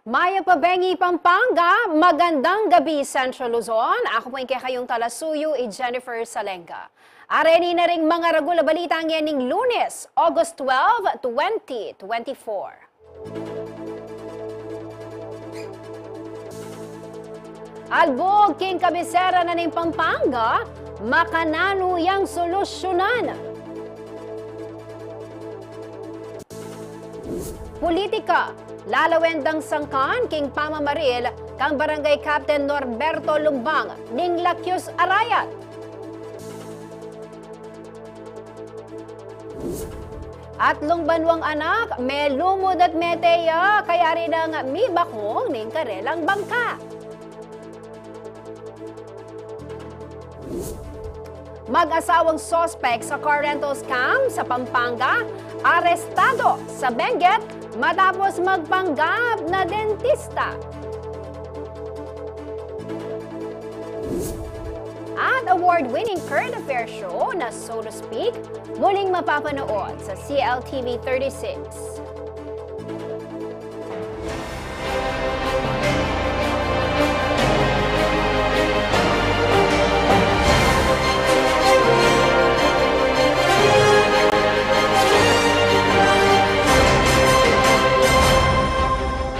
Maya Pabengi, Pampanga, magandang gabi Central Luzon. Ako po yung kayong talasuyo, Jennifer Salenga. Areni na ring mga ragula balita ang yaning Lunes, August 12, 2024. Albog king kabisera na ning Pampanga, makanano yang solusyonan. Politika, lalawendang sangkan king pamamaril kang Barangay Captain Norberto Lumbang ning Lakyos Arayat. Atlong banwang anak, may lumod at meteya, kaya rin ang mibakong ning karelang bangka. Mag-asawang suspect sa car rental scam sa Pampanga, arestado sa Benguet matapos magpanggap na dentista. At award-winning current affairs show na So to Speak, muling mapapanood sa CLTV 36.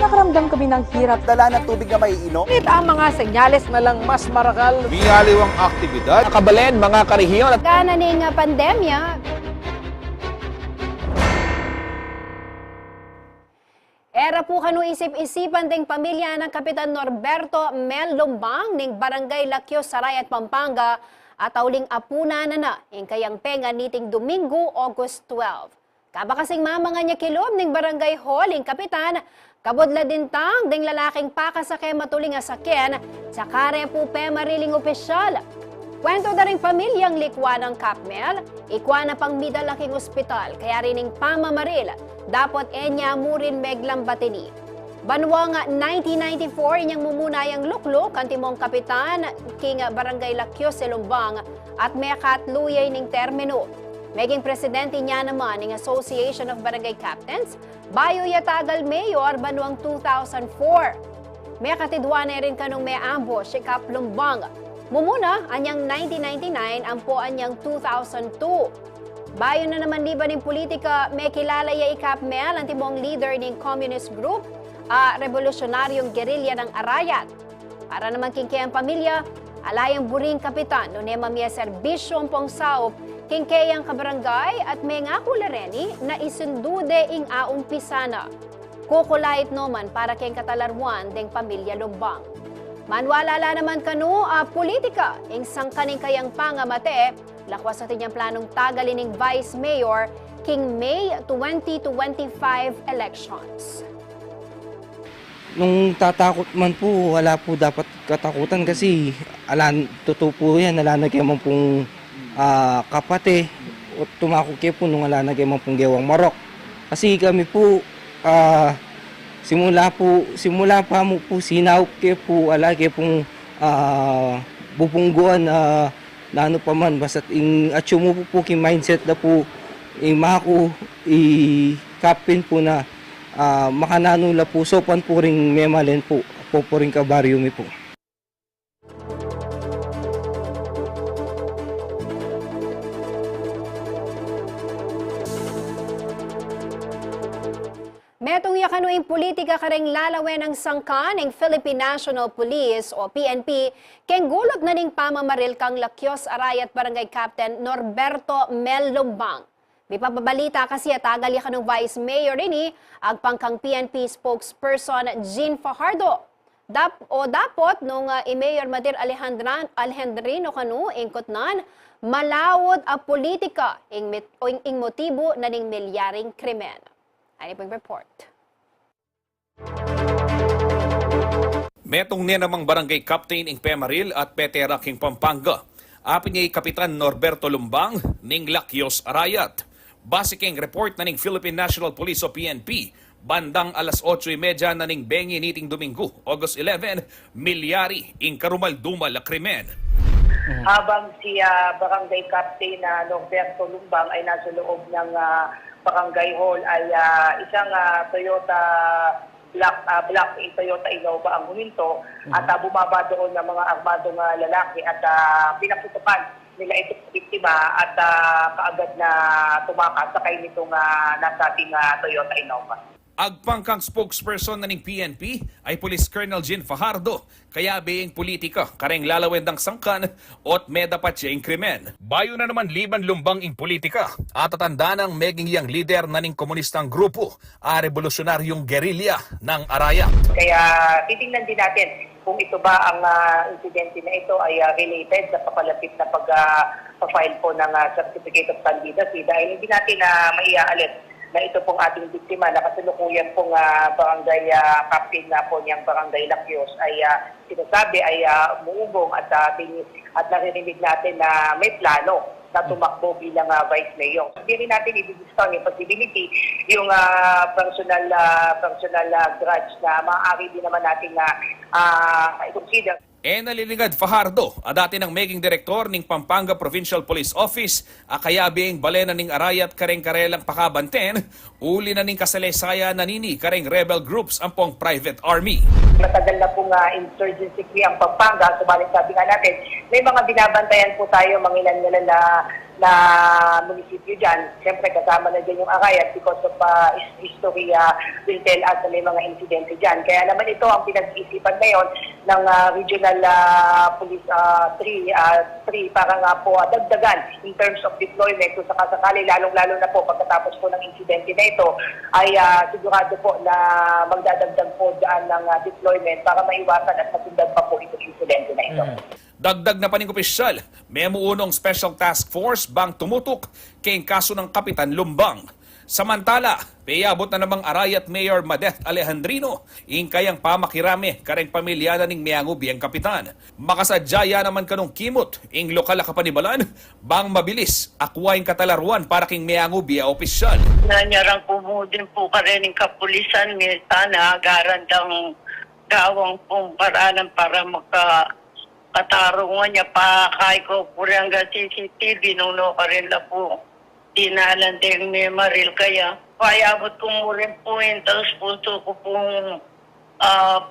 Nakaramdam kami ng hirap. Dala ng tubig na maiinom. Ngunit ang mga senyales na lang mas marakal. Bingaliwang aktibidad. Nakabalen, mga karehiyon at Kana ning pandemya, era po kanu isip-isipan ding pamilya ng Kapitan Norberto Mel Lumbang ning Barangay Lakyos, Sarayat, Pampanga at auling apuna na ing kayang penga niting Domingo, August 12. Kabakasing mama nga niya kilom ning Barangay Hall ing Kapitan, kabudla din tang ding lalaking pakasake matuling nga sakyan sa kare po pe mariling opisyal. Kwento na ring pamilyang likwa ng Capmel, ikwa na pang midalaking ospital, kaya rining pamamaril, dapat enya mo rin meglang batini. Banwa nga 1994, inyang mumunayang luklok, kantimong Kapitan, king Barangay Lakyos, Lumbang, at mekatluyay ning termino. Meging presidente niya naman ng Association of Barangay Captains, Bayo Yatagal Mayor, banwang 2004. May katidwa na rin kanong may ambush si Kap Lumbang. Mumuna, anyang 1999, ang po anyang 2002. Bayo na naman liba ng politika, may kilala ya Kap Mel, ang timong leader ng communist group, revolusyonaryong gerilya ng Arayat. Para naman kinkayang pamilya, alayang buring kapitan, noon mamaya serbisyong pong saop, kinkayang kabarangay at may nga kulareni na isundude ing aumpisana. Kukulait noman para kayang katalarwan ding pamilya Lumbang. Manwalala naman kanu politika ing sangkaning kayang pangamate, lakwas sa tinyang planong tagalining Vice Mayor king May 2025 elections. Nung tatakot man po, wala po dapat katakutan kasi totoo po yan, nalanagay man pong kapate o tumakot kayo po nung nalanagay man pong gewang marok. Kasi kami po, simula pa mo po sinaup kayo po, alagay pong bubungguan na ano pa man, basta atyo mo po king mindset na po, mako, kapin po na makananula po, sopan po ring memalen po ring kabaryo mi po. Metong yakanuing politika kareng lalawen ang sangkan ng Philippine National Police o PNP, keng gulot na ning pamamaril kang Lakyos Arayat Barangay Captain Norberto Mel Lumbang. May papabalita kasi atagal yakanong Vice Mayor rini, ag pangkang PNP spokesperson Jean Fajardo. Dapot nung Mayor Madir Alejandrino kanu ingkotnan, malawod a politika ing motibo na ning milyaring krimen. Ano pong report? Metong niya namang barangay captain ing Pemaril at Petera king Pampanga. Apin niya Kapitan Norberto Lumbang ning Lakyos Arayat. Base king report na ning Philippine National Police o PNP, bandang alas 8:30 na ning bengi niting Domingo, August 11, milyari ing karumal-dumal a krimen. habang si Barangay Captain Norberto Lumbang ay nasa loob ng Barangay Hall ay isang Toyota Toyota Innova ang huminto at bumaba doon ng mga armadong lalaki at pinaputukan nila itong biktima at kaagad na tumakas sakay nitong nasa ating Toyota Innova. Agpangkang spokesperson na ng PNP ay Police Colonel Jean Fajardo, kaya being politika, kareng lalawendang sangkan, ot may dapat siya krimen. Bayo na naman liban lumbang ing politika, at tatanda ng meging yang leader na ng komunistang grupo, revolusyonaryong gerilya ng Arayat. Kaya titingnan din natin kung ito ba ang insidente na ito ay related sa papalapit na pag-file po ng Certificate of Candidacy dahil hindi natin maiaalit na ito pong ating biktima na kasalukuyan pong barangay captain na po niyang Barangay Lakyos ay sinasabi ay umuubong at narinig natin na may plano na tumakbo bilang vice mayor. Hindi rin natin i-discount yung possibility, yung personal grudge na maaari din naman natin i-consider. Naliligad Fajardo, dati ng meging direktor ng Pampanga Provincial Police Office, kaya being balena ning Arayat kareng karelang pakabanten, uli na ning kasalaysaya nanini kareng rebel groups ang pong private army. Matagal na pong insurgency free ang Pampanga, subalit sabi nga natin, may mga binabantayan po tayo, mga ilan na munisipyo dyan. Siyempre kasama na dyan yung Arayat because of history will tell us na may mga insidente dyan. Kaya naman ito ang pinag-iisipan ngayon ng Regional Police 3 para nga po dagdagan in terms of deployment kung sakasakali, lalong-lalo na po pagkatapos po ng insidente na ito ay sigurado po na magdadagdag po dyan ng deployment para maiwasan at masundan pa po itong insidente na ito. Dagdag na paning opisyal, memo unong Special Task Force bang tumutok kay kaso ng Kapitan Lumbang. Samantala, payabot na namang Arayat Mayor Madeth Alejandrino, kayang pamakirami kareng pamilya na ning miangubi ang kapitan. Makasadyaya naman kanong kimot, lokal na kapanibalan, bang mabilis, akwaing katalaruan para king miangubi ang opisyal. Nanyarang pumudin po ka rin ng kapulisan, sana garantang gawang pong paraanan para katarungan niya pa kay ko puri hanggang CCTV nung no ka rin na po tinalan din may maril kaya payabot ko mo rin po yun tapos puso ko pong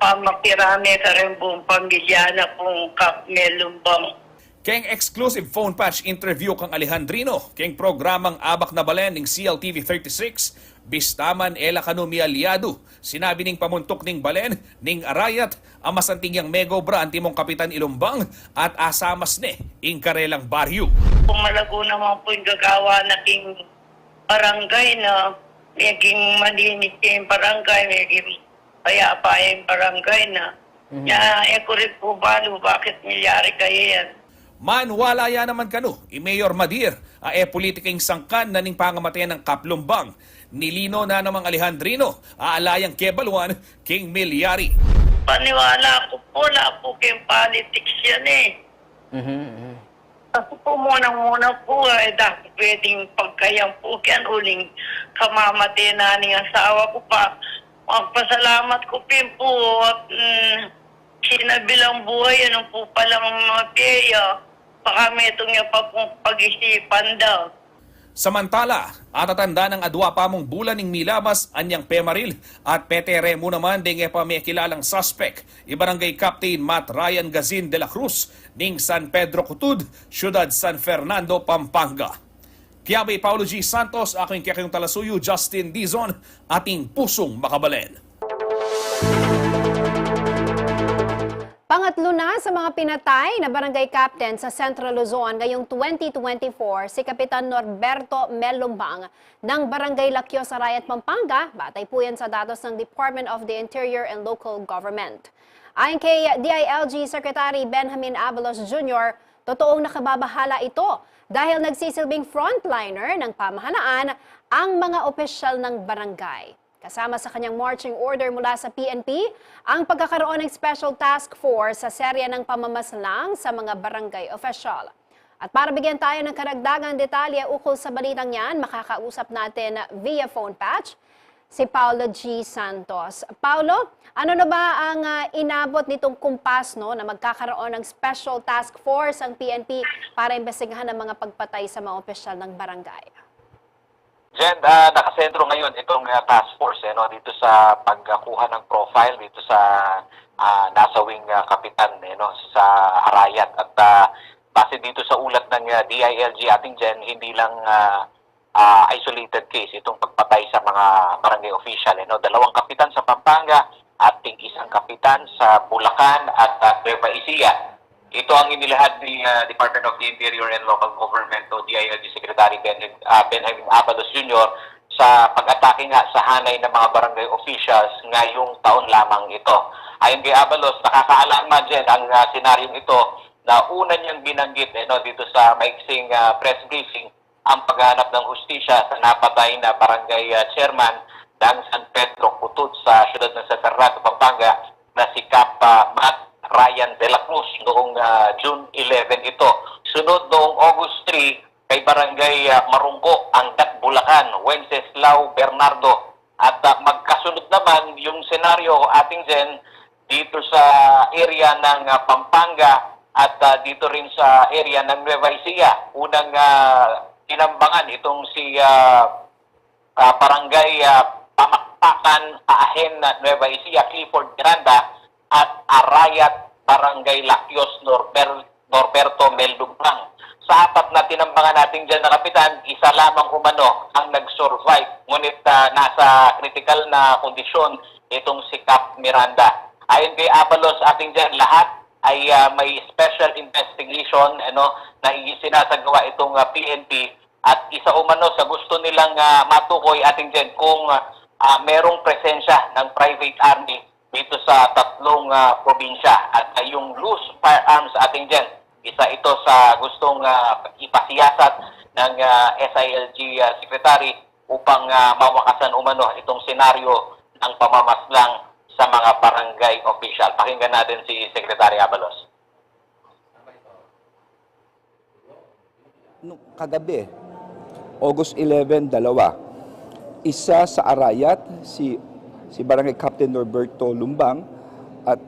pamakirami ka rin pong pamilya na pong Captain Lumbang. Keng exclusive phone patch interview kang Alejandrino, keng programang Abak na Balen ng CLTV 36, bistaman ela kanumi aliado, sinabi ning pamuntok ning Balen, ning Arayat, ang masantigyang megobra ang timong Kapitan Ilumbang at asamas ne, ing karelang baryo. Kung malago naman po yung gagawa na king barangay na maging malinis yung barangay, maging payapa yung barangay na. Ko rin po balo, bakit milyari kayo yan? Manwalaya naman kano, Mayor Madir, politikeng sangkan na ning pangamatayan ng Kaplumbang. Nilino na namang Alejandrino, aalayang kebalwan, king milyari. Paniwala ko po, wala po kayong politics yan eh. Ako po muna po, dahil pwedeng pagkayang po yan, uling kamamatay na ng asawa ko pa. Magpasalamat ko pin po at sinabilang buhay, ano po palang mga peya. Baka may itong niya pa pong pag-isipan daw. Samantala, atatanda ng adwa pa mong bulan ng Milamas, anyang Pemaril at Petere mo naman ding pa may kilalang suspect, Barangay Captain Matt Ryan Gazin de la Cruz, ning San Pedro Cutud, Ciudad San Fernando, Pampanga. Kiabay Paulo G. Santos, aking kayong talasuyo, Justin Dizon, ating pusong makabalen. Pangatlo na sa mga pinatay na barangay captain sa Central Luzon ngayong 2024 si Kapitan Norberto Mel Lumbang ng Barangay Lakyos, Arayat, Pampanga. Batay po yan sa datos ng Department of the Interior and Local Government. Ayon kay DILG Secretary Benjamin Abalos Jr., totoong nakababahala ito dahil nagsisilbing frontliner ng pamahalaan ang mga opisyal ng barangay. Kasama sa kanyang marching order mula sa PNP, ang pagkakaroon ng Special Task Force sa serya ng pamamaslang sa mga barangay official. At para bigyan tayo ng karagdagang detalye ukol sa balitang yan, makakausap natin via phone patch si Paulo G. Santos. Paulo, ano na ba ang inabot nitong kumpas na magkakaroon ng Special Task Force ang PNP para imbestigahan ang mga pagpatay sa mga opisyal ng barangay? Jen, nakasentro ngayon itong task force dito sa pagkuha ng profile dito sa nasawing kapitan sa Arayat. At base dito sa ulat ng DILG ating Jen, hindi lang isolated case itong pagpatay sa mga barangay official. Dalawang kapitan sa Pampanga at isang kapitan sa Bulacan at Nueva Ecija. Ito ang inilahad ni Department of the Interior and Local Government o DILG Secretary Benjamin Abalos Jr. sa pag-atake nga sa hanay ng mga barangay officials ngayong taon lamang ito. Ayon kay Abalos, nakakaalama dyan ang senaryong ito na una niyang binanggit dito sa maiksing press briefing ang paghanap ng hustisya sa napatay na barangay chairman ng San Pedro Putut sa siyudad ng San Fernando, Pampanga na si Cap Matt Ryan de la Cruz noong June 11 ito. Sunod noong August 3 kay barangay Marungko, Angat, Bulacan, Wenceslao Bernardo. At magkasunod naman yung senaryo ating Jen dito sa area ng Pampanga at dito rin sa area ng Nueva Ecija. Unang tinambangan itong si barangay Pamakpakan, Aahen, Nueva Ecija, Clifford Miranda at Arayat, Barangay Lakyos, Norberto Meldubang. Sa apat na tinambangan natin dyan na kapitan, isa lamang umano ang nag-survive. Ngunit nasa critical na kondisyon itong si Cap Miranda. Ayon kay Abalos ating dyan, lahat ay may special investigation na isinasagawa itong PNP at isa umano sa gusto nilang matukoy ating dyan kung merong presensya ng private army dito sa tatlong probinsya. At yung loose firearms ating dyan, isa ito sa gustong ipasiyasat ng SILG Secretary upang mawakasan umano itong senaryo ng pamamaslang sa mga barangay official. Pakinggan natin si Secretary Abalos. Nung kagabi, August 11, dalawa. Isa sa Arayat, si Barangay Captain Norberto Lumbang at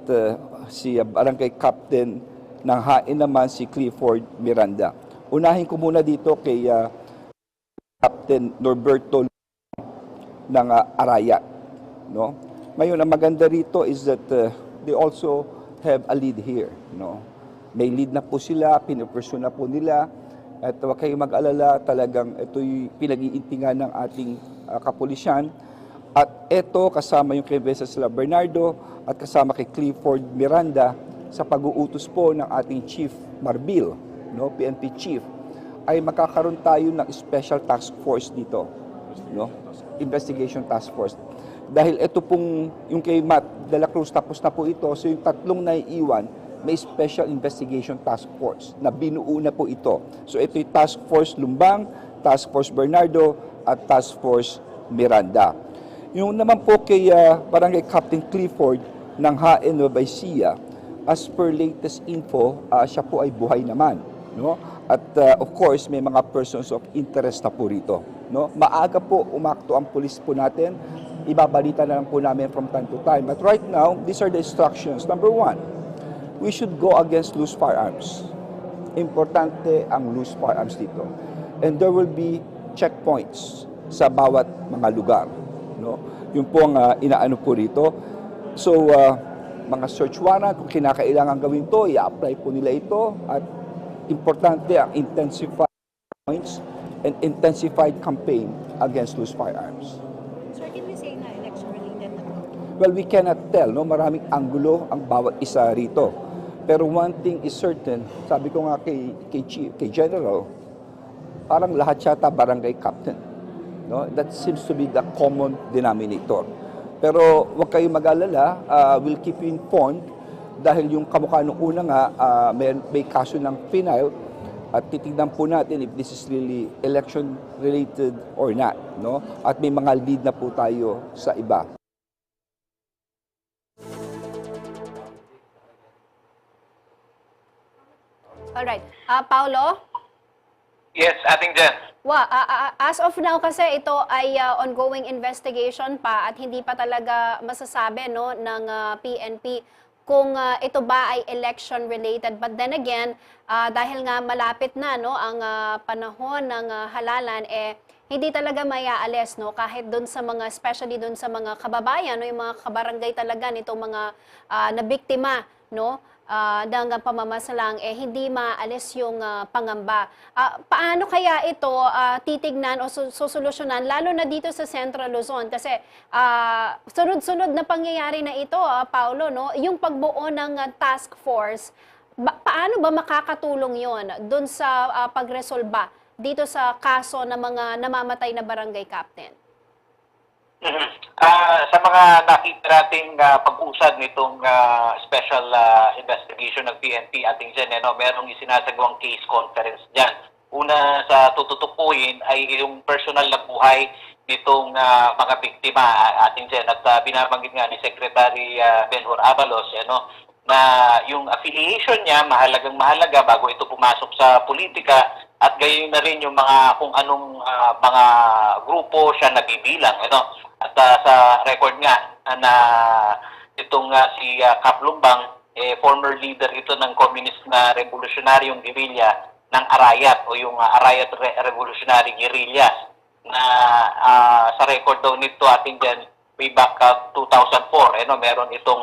si Barangay Captain ng Hain naman si Clifford Miranda. Unahin ko muna dito kay Captain Norberto ng Arayat. No? Ngayon, ang maganda rito is that they also have a lead here. No? May lead na po sila, pinupursue na po nila. At huwag kayong mag-alala, talagang ito'y pinag-iintingan ng ating kapulisyan. At ito, kasama yung kay Vencesla Bernardo at kasama kay Clifford Miranda sa pag-uutos po ng ating Chief Marbil, PNP Chief, ay magkakaroon tayo ng Special Task Force dito. Investigation Task Force. Dahil ito pong, yung kay Matt de la Cruz, tapos na po ito, so yung tatlong naiiwan, may Special Investigation Task Force na binuo na po ito. So ito yung Task Force Lumbang, Task Force Bernardo, at Task Force Miranda. Yung naman po kay Barangay Captain Clifford ng Haen Nueva Ecija, as per latest info, siya po ay buhay naman. No? At of course, may mga persons of interest na po rito. No? Maaga po umakto ang pulis po natin. Ibabalita na lang po namin from time to time. But right now, these are the instructions. Number one, we should go against loose firearms. Importante ang loose firearms dito. And there will be checkpoints sa bawat mga lugar. No? Yung po ang inaano po rito. So, mga search warrant, kung kinakailangan gawin to, i-apply po nila ito. At importante ang intensified points and intensified campaign against loose firearms. Sir, can we say na election-related na? Well, we cannot tell. No? Maraming anggulo ang bawat isa rito. Pero one thing is certain, sabi ko nga kay General, parang lahat yata barangay captain. No? That seems to be the common denominator. Pero huwag kayong mag-alala, we'll keep you informed dahil yung kamukha nung una nga, may kaso ng FINAIL at titignan po natin if this is really election-related or not. No? At may mga lead na po tayo sa iba. Alright. Paulo? Yes, ating Jen. As of now kasi ito ay ongoing investigation pa at hindi pa talaga masasabi no ng PNP kung ito ba ay election related. But then again, dahil nga malapit na no ang panahon ng halalan hindi talaga mayaalis no kahit doon sa mga especially doon sa mga kababayan no yung mga kabarangay talaga nitong mga nabiktima no ng pamamasalang hindi maalis yung pangamba. Paano kaya ito titignan o susolusyonan lalo na dito sa Central Luzon kasi sunod-sunod na pangyayari na ito Paulo no yung pagbuo ng task force paano ba makakatulong yon doon sa pagresolba dito sa kaso ng mga namamatay na barangay captain? Sa mga nakita nating pag-usad nitong special investigation ng PNP ating Jen, merong isinasagawang case conference dyan. Una sa tututukuyin ay yung personal na buhay nitong mga biktima ating Jen. At binabanggit nga ni Secretary Benhur Abalos na yung affiliation niya mahalagang mahalaga bago ito pumasok sa politika at gayon na rin yung mga kung anong mga grupo siya nabibilang. At sa record nga na itong si Cap Lumbang, former leader ito ng Communist na Revolutionaryong Guerrilla ng Arayat o yung Arayat Revolutionary Guerrillas na sa record daw nito ating dyan way back 2004 meron itong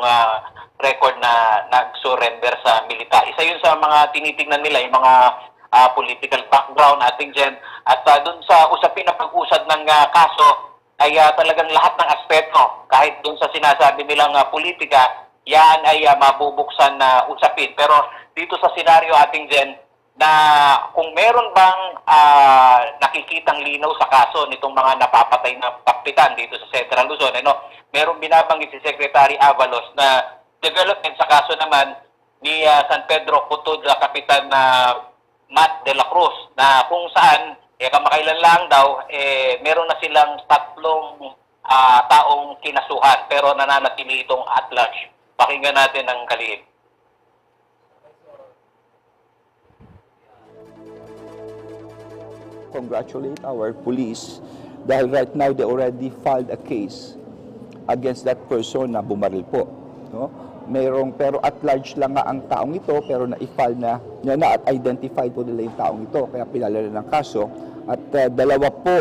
record na nag-surrender sa militar. Isa yun sa mga tinitingnan nila yung mga political background ating dyan at dun sa usapin na pag-usad ng kaso ay talagang lahat ng aspeto, kahit dun sa sinasabi nilang politika, yan ay mabubuksan na usapin. Pero dito sa senaryo ating Jen, na kung meron bang nakikitang linaw sa kaso nitong mga napapatay na kapitan dito sa Central Luzon, merong binabanggit si Secretary Avalos na development sa kaso naman ni San Pedro Cotod, Kapitan Matt de la Cruz, na kung saan kamakailan lang daw, meron na silang 3 taong kinasuhan pero nananatili itong at large. Pakinggan natin ang kalihim. Congratulate our police dahil right now they already filed a case against that person na bumaril po. No? Pero at large lang nga ang taong ito pero na-file na at identified po nila yung taong ito kaya pinalala ng kaso at 2 po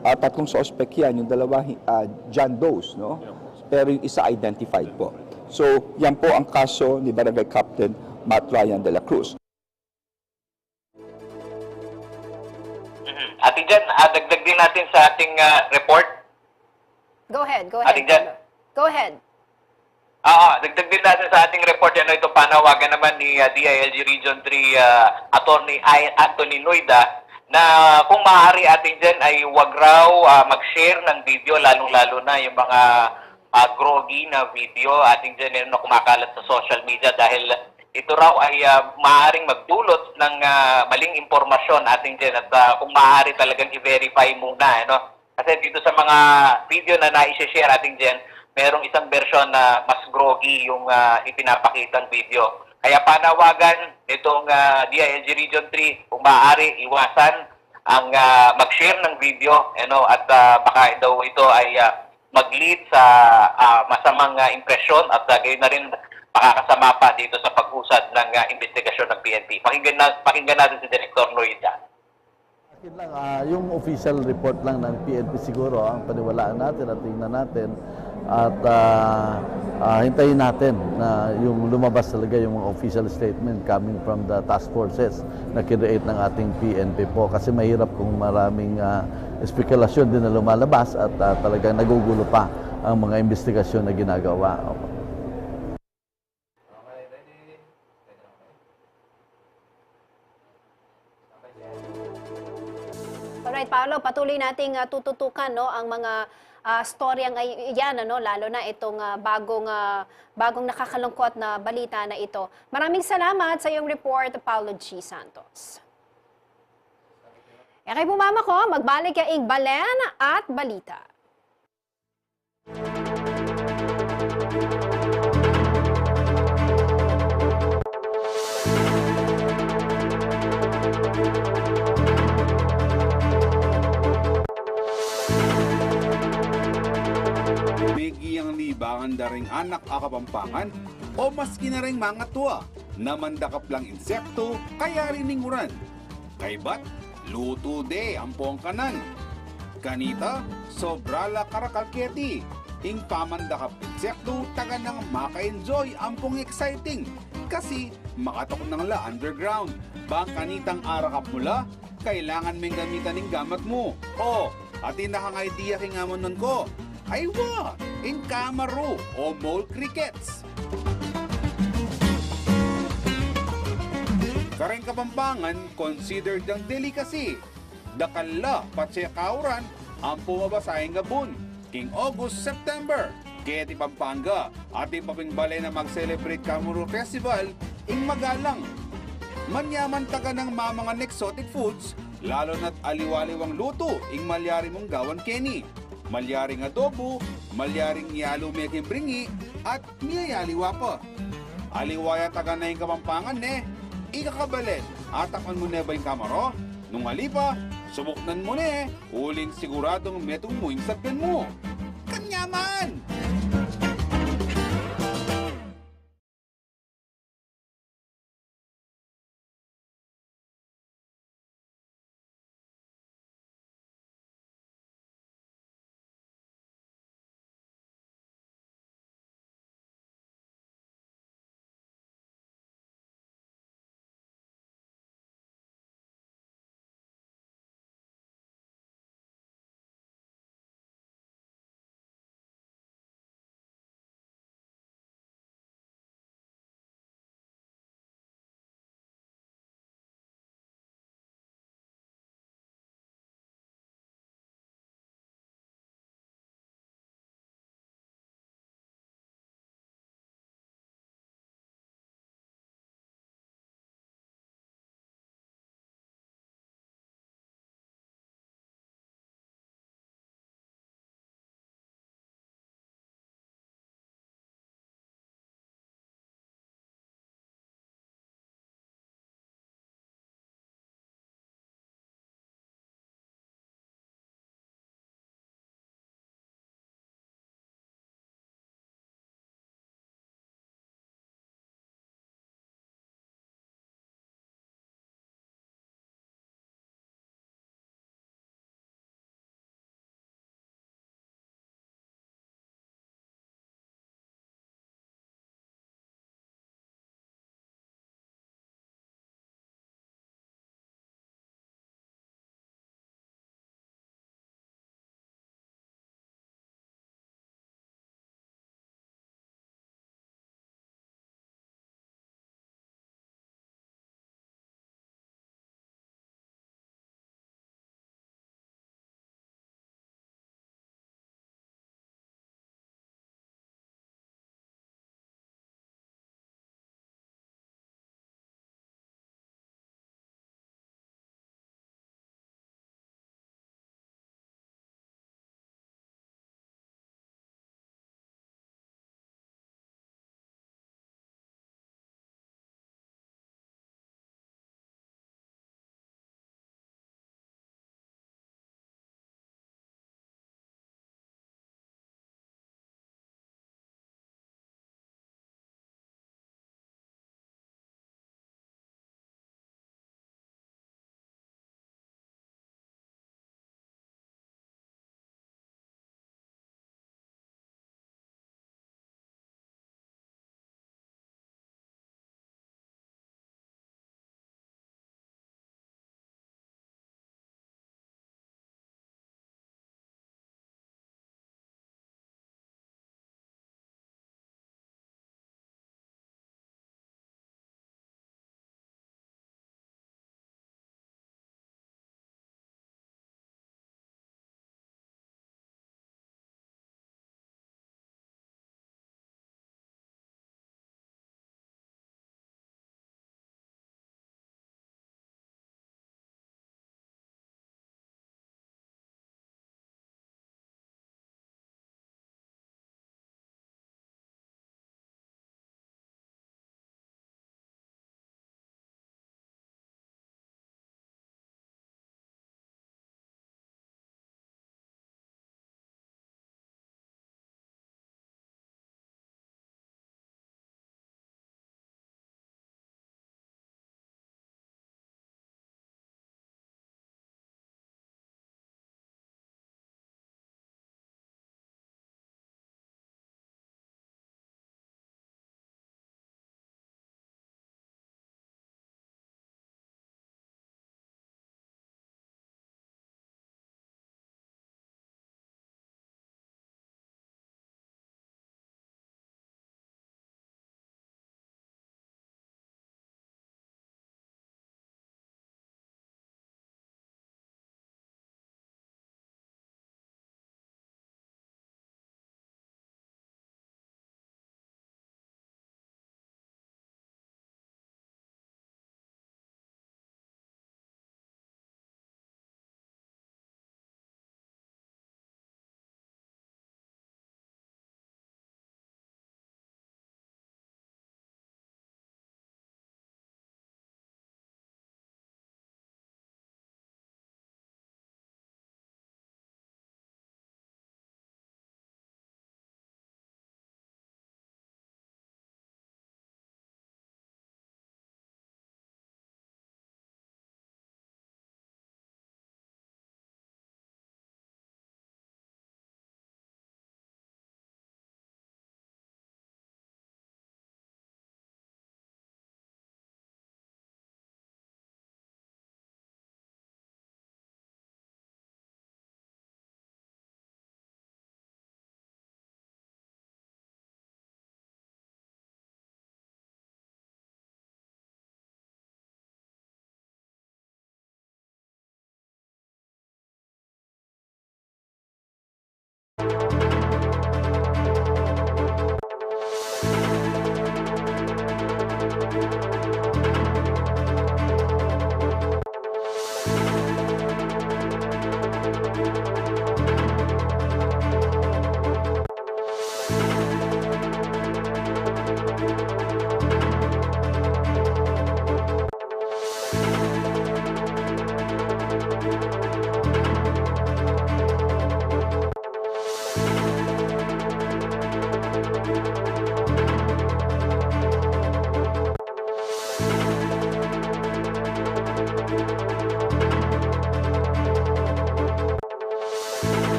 3 suspect yan yung 2 John Does no pero yung isa identified po so yan po ang kaso ni Barangay Captain Matt Ryan de la Cruz. Ating dyan, dagdag din natin sa ating report. Go ahead. Ating dyan. Go ahead. Dagdag din natin sa ating report ito panawagan naman ni DILG Region 3 Attorney Anthony Noida na kung maaari ating dyan ay wag raw mag-share ng video lalong-lalo na yung mga groggy na video ating dyan na kumakalat sa social media dahil ito raw ay maaaring magdulot ng maling impormasyon ating dyan at kung maaari talagang i-verify muna. Kasi dito sa mga video na na-share ating dyan merong isang version na mas groggy yung ipinapakitang video. Kaya panawagan itong DILG Region 3, kung maaari, iwasan ang mag-share ng video at baka daw ito ay mag-lead sa masamang impresyon at gayon na rin makakasama pa dito sa pag-usad ng investigasyon ng PNP. Pakinggan natin si Director Noida. Akin lang, yung official report lang ng PNP siguro ang paniwalaan natin at tingnan natin at hintayin natin na yung lumabas talaga yung mga official statement coming from the task forces na kinreate ng ating PNP po kasi mahirap kung maraming espekulasyon din na lumalabas at talagang nagugulo pa ang mga investigasyon na ginagawa. Alright, Paolo, patuloy nating tututukan ang mga storyang yan lalo na itong bagong nakakalungkot na balita na ito. Maraming salamat sa iyong report, Paolo G. Santos. Kay bumama ko, magbalik kaing Balen at balita. paanda ring anak a Kapampangan o maski na ring mga tuwa na mandakap lang insekto kaya rininguran. Kay bat, luto de ang kanan. Kanita, sobrala karakalketi. Ing pamandakap insekto taga nang maka-enjoy ampong exciting kasi makatok nang la underground. Bang kanitang arakap mula, kailangan mong gamitan ng gamat mo. O, atin na kang idea kingamon nun ko. Ay wa, ing kamaro o mole crickets. Kareng Kapampangan, considered ang delicacy. Dakala, patse kauran, ang pumabasahing gabon. King August, September. Kaya ti Pampanga, ating papingbalay na mag-celebrate Kamuro Festival, ing magalang. Manyaman taga ng mga exotic foods, lalo na't aliwaliwang luto, ing malyari mong gawan Kenny. Malyaring adobo, malyaring yalo meking bringi, at miyayaliwa pa. Aliwaya taga na yung Kapampangan ikakabalen, atakon mo na ba yung kamaro? Nung halipa, subuknan mo uling siguradong metong mo yung sakyan mo. Kanyaman!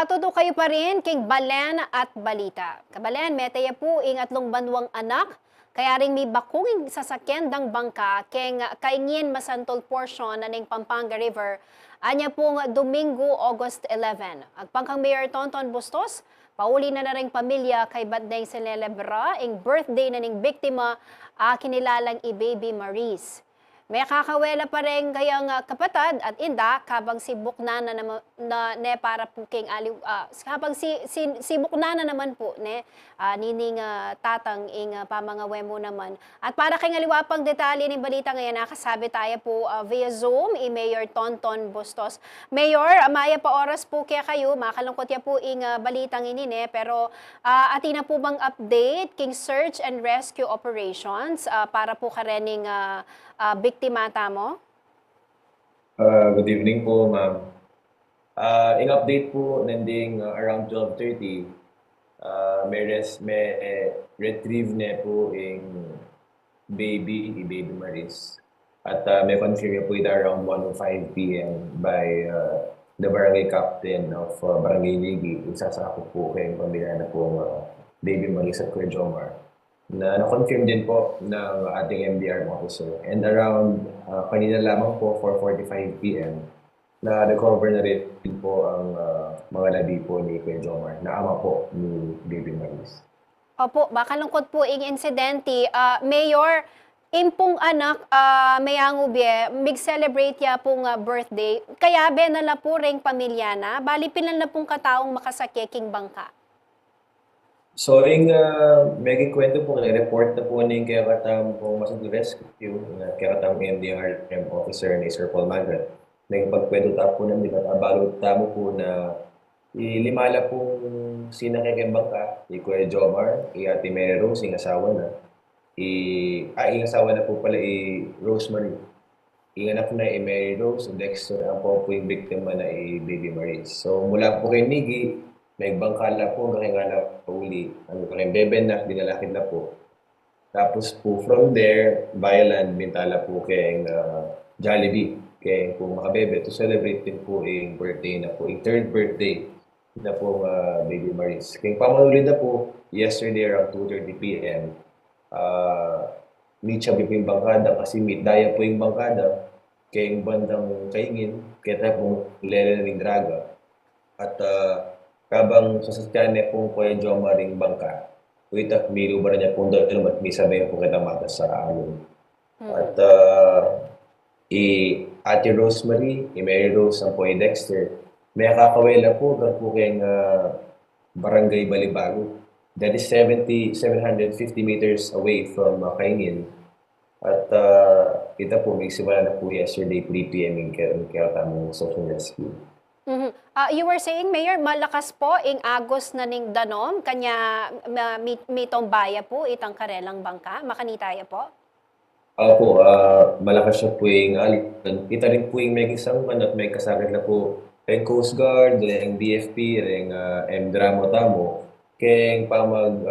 Nakatuto kayo pa rin king Balen at Balita. Kabalen, metaya po ing atlong banwang anak, kaya rin may bakunging sasakyan dang bangka keng kaingin masantol portion na ning Pampanga River. Anya pong Domingo, August 11. Agpangkang Mayor Tonton Bustos, pauli na ring pamilya kay Badeng Celebra ing birthday na ning biktima kinilalang i-Baby Maris. May kakawela pa rin kayang kapatad at inda kabang si Buknana na ne para po king aliw kabang si Buknana naman po ne nining tatang ing pamangawemo naman. At para kay aliwapang detalye ng balita ngayon nakasabi tayo po via Zoom Mayor Tonton Bustos. Mayor, maya pa oras po kaya kayo makalungkot ya po ing balitang ini ne pero atina po bang update king search and rescue operations para po karening biktima mo? Good evening po, ma'am. In update po, nanding around 12:30, may retrieve na po yung baby Maris. At may confirm po ito around 1:05 p.m. by the barangay captain of Barangay Ligi. Isasako po kayong pamilya na po baby Maris at Kuya Jomar. Na-confirm din po ng ating MDR officer. And around kanina lamang po, 4:45 p.m., na-recover na rin po ang mga labi po ni Kuya Jomar, na ama po ni Baby Maris. Opo, baka lungkot po ing insidente. Mayor, impong anak, mayango biye, mig-celebrate ya pong birthday. Kaya benala po ring pamilya na, bali pilan na pong kataong makasakeking bangka. So, yung may kwento po, report na po ng kaya katang po Masag Rescue, kaya katang MDRM officer ni Sir Paul Magrat. Nagpagkwento ta po namin at abalo tamo po na ilimala po sinakay bangka, ni Kuya Jomar, Ate Mary Rose, yung asawa na. Yung asawa na po pala Rosemary. Yung anak na Mary Rose, Dexter, ang po yung biktima na Baby Maris. So, mula po kay Nigi, may bangkala po, nakingala uli. Ano kay Beben na, dinalakid na po. Tapos po from there, Bayaland, Bintala po kay Jollibee, kay po Makabebe, to celebrate din po yung birthday na po, yung third birthday na po Baby Maris. Kaya pamanuli na po, yesterday around 2:30 p.m., meet siya po yung bangkada kasi meet daya po yung bangkada kay yung bandang kaingin, kaya po lele ng draga. At kabang sasakyan niya pong Kuya Jomar ring bangka, kuita milo ba niya pong dalom at may sabay po kita mata sa alon. At Ate Rosemary, Mary Rose, ang po Dexter, may kakawela po gan po kayong Barangay Balibago. That is 750 meters away from Kaingin. At kita po, may simula na po yesterday, 3 p.m. yung kaya tamang social rescue. You were saying, Mayor, malakas po ing agos na ning danom, kanya mitong baya po itang karelang bangka, makanitaya po? Opo, malakas siya po yung alitan. Kita rin po yung may isang at may kasakit na po yung Coast Guard, yung BFP, yung M-Dramo Tamo, kaya pamag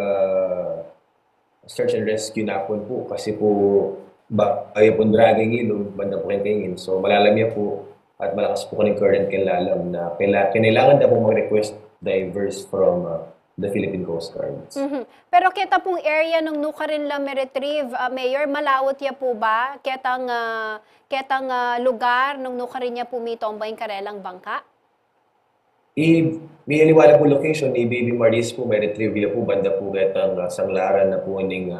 search and rescue na po kasi po ayaw po dragging ilog, banda po kayong so malalamya po at malakas po kanyang current kailalam na kailangan na po mag-request divers from the Philippine Coast Guard. Pero kita pong area nung nuka rin lang retrieve, Mayor, malawot ya po ba? Ketang lugar nung nuka rin niya po mitombay karelang bangka? May aliwala po location ni Baby Maris po, may retrieve po banda po ketang sanglaran na po ng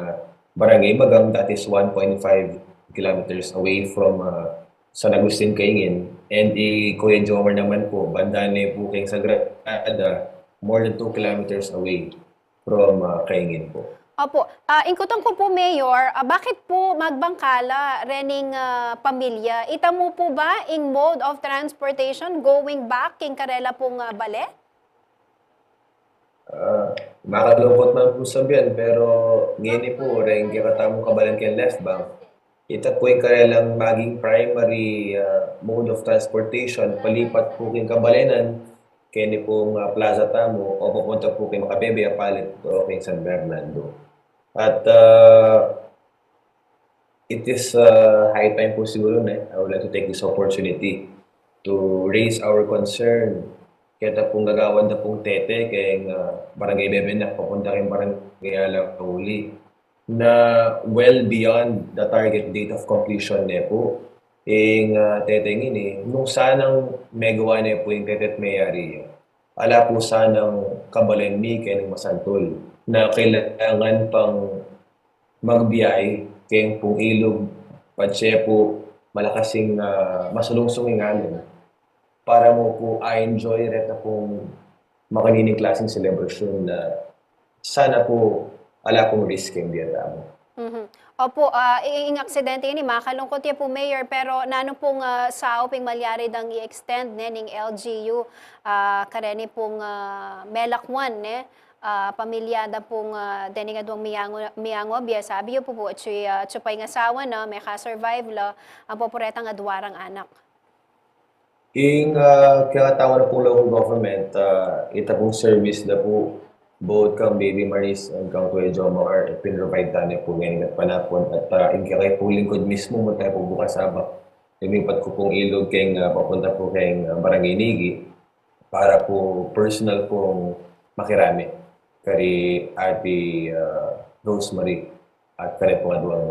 Barangay Magang, that is 1.5 kilometers away from San Agustin, Kaingin. And Kuya Jomar naman po, banda na po kayong Sagrada, more than 2 kilometers away from Kaingin po. Opo. Ingkutan ko po, Mayor, bakit po magbangkala rening pamilya? Ita mo po ba in mode of transportation going back king karela pong bale? Makalungkot man po sabihan, pero ngayon po, rin kakatamong kabalan kay left bank. Ito po yung karelang maging primary mode of transportation, palipat po kayong kabalenan, kaya ni pong Plaza Tamo, o pupunta po kay Makabebe, Apalit, o kay San Bernardo. At it is high time po siguro na I would like to take this opportunity to raise our concern Kaya pong gagawad na pong tete kay Barangay Bebenak papunta kay Barangay Alauli na well beyond the target date of completion na po. Teteng ini, nung sanang megawa na po yung tetet mayari, ala po sanang kabalen mi kay ng Masantol na kailangan pang magbiyay kay pong ilog padse po malakasing masulungsong ingalon para mo po enjoy reta pong makanining klaseng celebration na sana po ala pong risk yung diya mo. Opo, ing aksidente ini makalungkot ya po Mayor, pero nano pong sao ping malyari dang i-extend ning LGU kareni pong melakwan ne pamilya da pong dening adwang miyango biya sabi yo po chupay nga sawa na may ka-survive la ang poporetang adwarang anak. Kaya tawa na po local government, ita pong service na po both kang Baby Maris and kang Kuya Jomar, pinrovide tayo po ngayon at panapon at kaya po lingkod mismo mo tayo po bukas sabak. Lumipat ko pong ilog kay papunta po kay Barangay Nigi para po personal pong makirami kay Ate Rosemary at kaya po adwang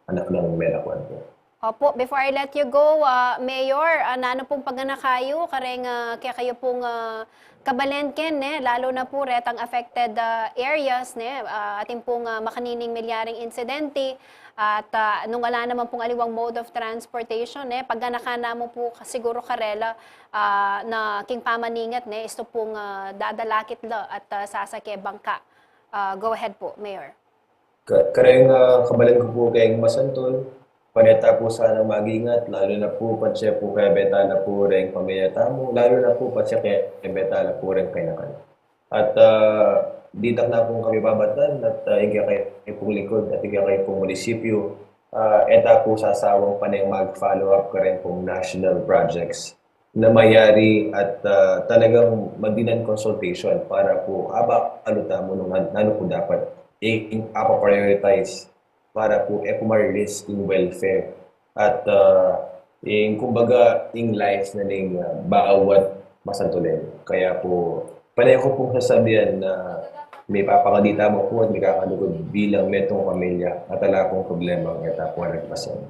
anak ng Melakwan po. Opo, before I let you go, Mayor, nano pong paganakayo, kareng kaya kayo pong kabalenken, lalo na po retang affected areas, ating pong makanining milyaring insidente, at nung wala naman pong aliwang mode of transportation, pagganaka na mo po siguro karela na king pamaningat, isto pong dadalakit la at sasake bangka. Go ahead po, Mayor. Kareng kabalen ko po kay Masantol, paneta po sana mag-ingat, lalo na po pansya po kaya betala po rin pamilya tamo, lalo na po pansya kaya betala po rin kaya. At ditak na po kami babatan at higa kayo pong likod at higa kayo pong munisipyo. Eta po sasawang panay mag-follow up ka rin pong national projects na mayari at talagang magdinan consultation para po ano tamo nung ano po dapat apa-prioritize para po pumarelease yung welfare at kumbaga yung lives na ning bawat Masantulen. Kaya po, panay ko pong sasabihan na may papakadita mo po at may kakalugod bilang metong pamilya at ala pong problema ang ita po nagpasan.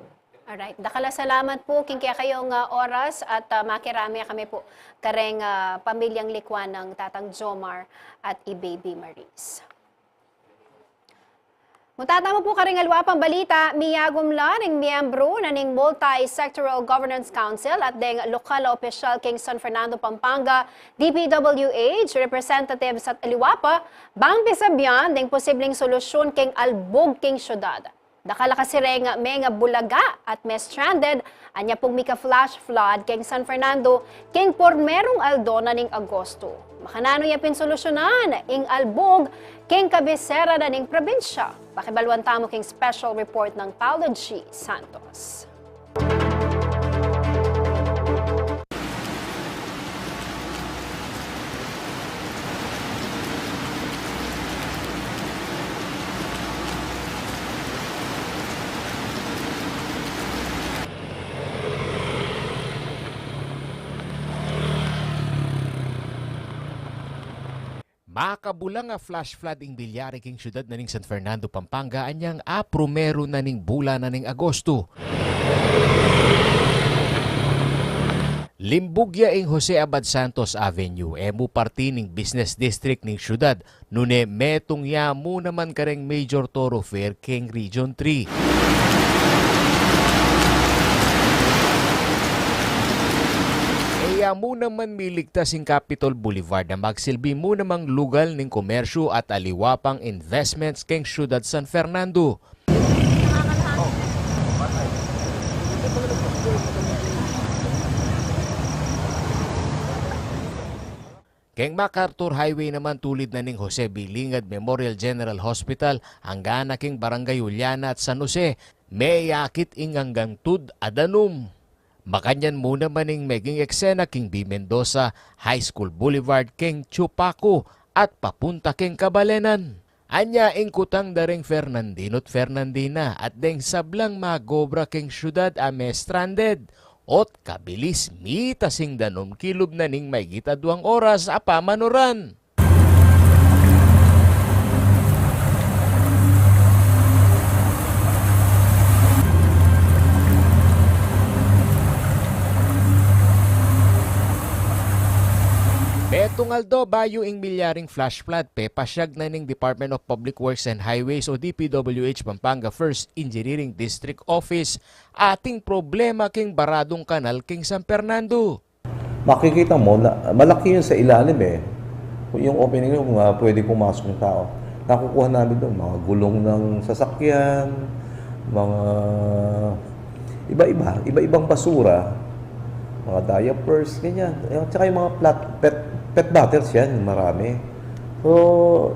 Alright, dakala salamat po king kaya kayong oras at makirami kami po kareng pamilyang likwan ng Tatang Jomar at i-Baby Maris. Mutatama po karing alwa pang balita, miyagumla ng miyembro na ning Multi-Sectoral Governance Council at deng lokal opisyal king San Fernando, Pampanga, DPWH, representatives at aliwapa, bang pisabyan deng posibleng solusyon king albog king syudad. Dakala kasireng may nga bulaga at may stranded, anya pong mika flash flood king San Fernando, king pormerong aldo na ning Agosto. Makanano yapin solusyonan, ing albog, king kabisera na ning probinsya. Pakibalwan tamo king special report ng Paulo G. Santos. Makabulang nga flash flood ing bilyari king syudad na ning San Fernando, Pampanga anyang aprumero na ning bula na ning Agosto. Limbugya ing Jose Abad Santos Avenue, emu parti ning business district ning syudad, nune metong yamu naman kareng major thoroughfare king Region 3. Kaya mo naman miligtas ang Capitol Boulevard na magsilbi mo namang lugal ng komersyo at aliwapang investments keng syudad San Fernando. Keng MacArthur Highway naman tulid na ning Jose B. Lingad Memorial General Hospital hanggang naking Barangay Juliana at San Jose, may yakit ing hanggang tud adanum. Makanyan muna maning meging eksena king B. Mendoza, High School Boulevard king Chupaco at papunta king Kabalenan. Anya ing kutang daring Fernandino at Fernandina at deng sablang magobra king syudad ame stranded. ot kabilis mitasing danom kilob na ning may gita 2 oras a pamanuran. Betungaldo bayo ing milyaring flash flood pasyag na ning Department of Public Works and Highways o DPWH Pampanga 1st Engineering District Office ating problema king baradong kanal king San Fernando. Makikita mo na malaki yun sa ilalim eh. Yung opening yung pwede pumasok ng tao. Nakukuha namin doon mga gulong ng sasakyan, mga iba-ibang basura, mga diapers, ganyan. Tsaka yung mga pet bottles yan, marami. So,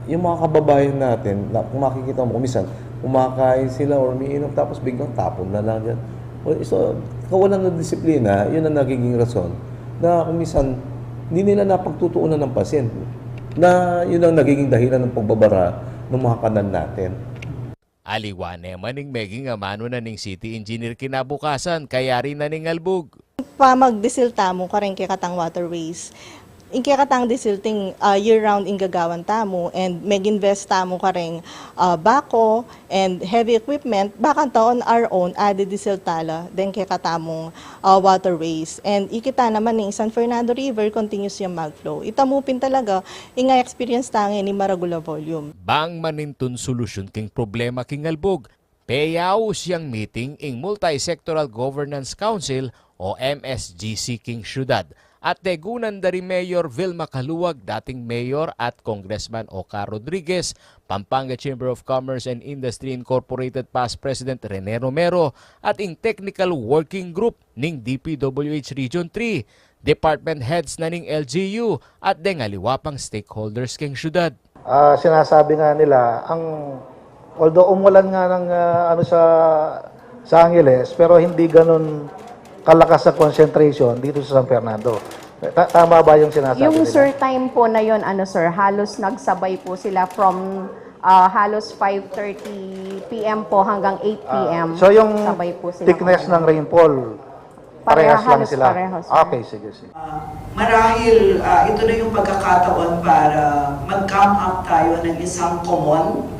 yung mga kababayan natin, kung makikita mo, kumisan, kumakain sila or umiinom, tapos biglang tapon na lang yan. So, kawalan ng disiplina, yun ang nagiging rason na kumisan, hindi nila napagtutuunan ng pasyente na yun ang nagiging dahilan ng pagbabara ng mga kanal natin. Aliwane maning meging amano na ning city engineer kinabukasan kaya rin na ning albog. Pa magdisilta mo ka rin kikatang waterways. In kikatang disilting year-round in gagawan tamo and mag-invest tamo ka rin bako and heavy equipment, baka taon our own added disiltala then kikatamong waterways. And ikita naman ng San Fernando River continuous yung magflow. Itamupin talaga, ingay experience tangi ni Maragula Volume. Bang manintun solusyon king problema king albog. Payaw siyang meeting ing Multi-Sectoral Governance Council o MSGC king syudad. At tegunan dari Mayor Vilma Caluwag, dating Mayor at Congressman Oka Rodriguez, Pampanga Chamber of Commerce and Industry Incorporated past President Rene Romero at ing Technical Working Group ning DPWH Region 3, Department Heads na ning LGU at dengaliwapang stakeholders king syudad. Sinasabi nga nila, although umulan nga ng sa Angeles, pero hindi ganun kalakas sa concentration dito sa San Fernando. Tama ba yung sinasabi yung nila? sir, time po na yon sir, halos nagsabay po sila from halos 5:30 p.m. po hanggang 8 p.m. So yung sabay po sila thickness ng rainfall, parehas lang sila? Parehas, okay, sige. Marahil ito na yung pagkakataon para mag-come up tayo ng isang common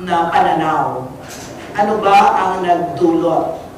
na pananaw. Ano ba ang nagdulot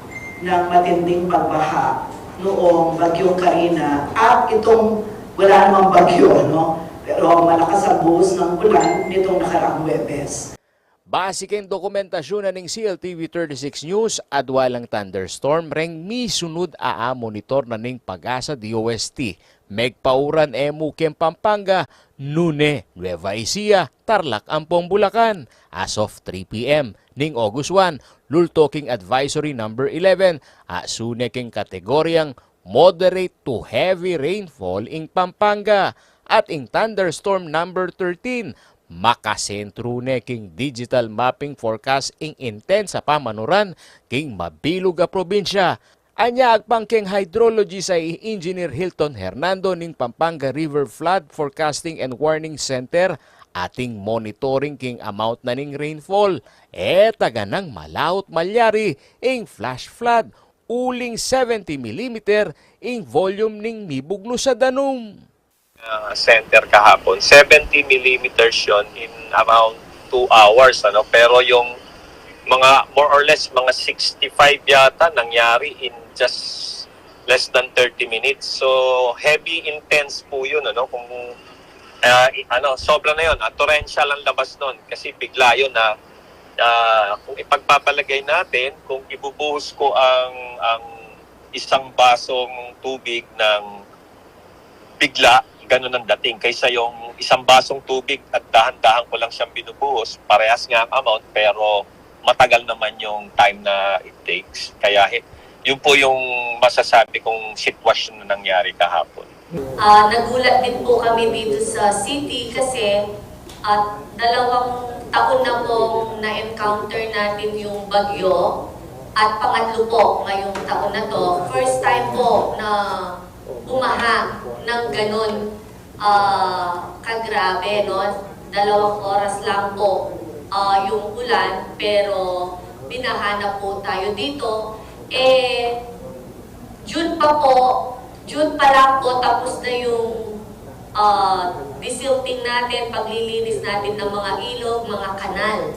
ng matinding pagbaha noong Bagyong Karina at itong wala namang bagyo, no? Pero malakas ang buhos ng ulan nitong nakaraang Huwebes. Basiking dokumentasyon na ning CLTV 36 News at walang thunderstorm reng misunod monitor na ning Pag-asa DOST. Megpauran Mukim Pampanga, Nune, Nueva Ecija, Tarlac, Ampong, Bulacan. As of 3 p.m. ning August 1, Lultoking Advisory number 11, asuneking kategoryang moderate to heavy rainfall ing Pampanga at ing thunderstorm number 13, makasentro ne king digital mapping forecast ing intense sa pamanuran king mabilog a probinsya. Anya agpangking hydrology sa Engineer Hilton Hernando ning Pampanga River Flood Forecasting and Warning Center ating monitoring king amount na ning rainfall. Taga nang malaut malyari ing flash flood uling 70 mm ing volume ning mibugno sa danom. Center kahapon, 70 millimeters yun in around 2 hours. Pero yung mga more or less mga 65 yata nangyari in just less than 30 minutes. So heavy, intense po yun. Kung sobra na yun. Torrential ang labas nun kasi bigla yun na kung ipagpapalagay natin, kung ibubuhos ko ang isang basong tubig ng bigla, ganun ang dating. Kaysa yung isang basong tubig at dahan-dahan ko lang siyang binubuhos, parehas nga ang amount pero matagal naman yung time na it takes. Kaya yun po yung masasabi kong sitwasyon na nangyari kahapon. Nagulat din po kami dito sa city kasi 2 taon na pong na-encounter natin yung bagyo at pangatlo po ngayong taon na to. First time po na bumaha ng ganun kagrabe, no? 2 oras lang po yung ulan pero binaha na po tayo dito. June pa lang po tapos na yung desilting natin, paglilinis natin ng mga ilog, mga kanal.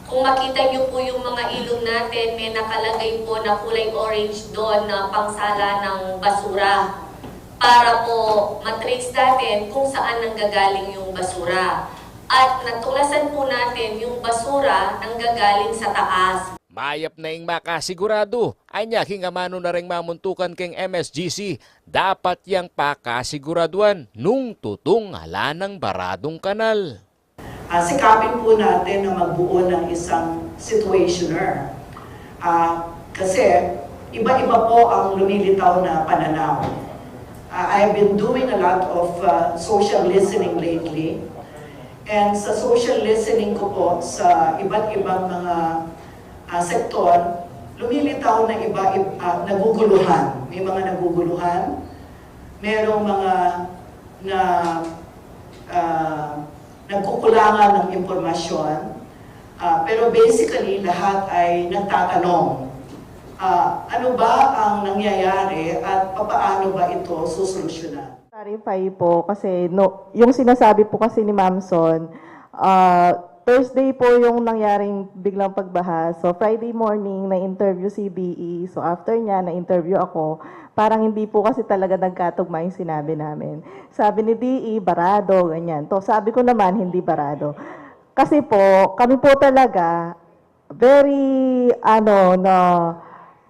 Kung makita niyo po yung mga ilog natin, may nakalagay po na kulay orange doon na pangsala ng basura para po matrace natin kung saan nanggagaling yung basura. At natuklasan po natin yung basura nanggagaling sa taas. Mayap na ing makasigurado, anya king amano na ring mamuntukan keng MSGC, dapat yang pakasiguraduan nung tutong halanang baradong kanal. Sikapin po natin na magbuo ng isang situationer. Kasi iba-iba po ang lumilitaw na pananaw. I have been doing a lot of social listening lately. And sa social listening ko po sa iba't ibang mga sektor, lumilitaw na naguguluhan. May mga naguguluhan, merong mga nagkukulangan ng impormasyon, pero basically lahat ay nagtatanong, ano ba ang nangyayari at paano ba ito susolusyonan? Clarify po kasi yung sinasabi po kasi ni Ma'am Son, Thursday po yung nangyaring biglang pagbaha. So Friday morning na-interview si BE. So after niya na-interview ako, parang hindi po kasi talaga nagkatugma yung sinabi namin. Sabi ni DE, barado, ganyan. To sabi ko naman, hindi barado. Kasi po, kami po talaga very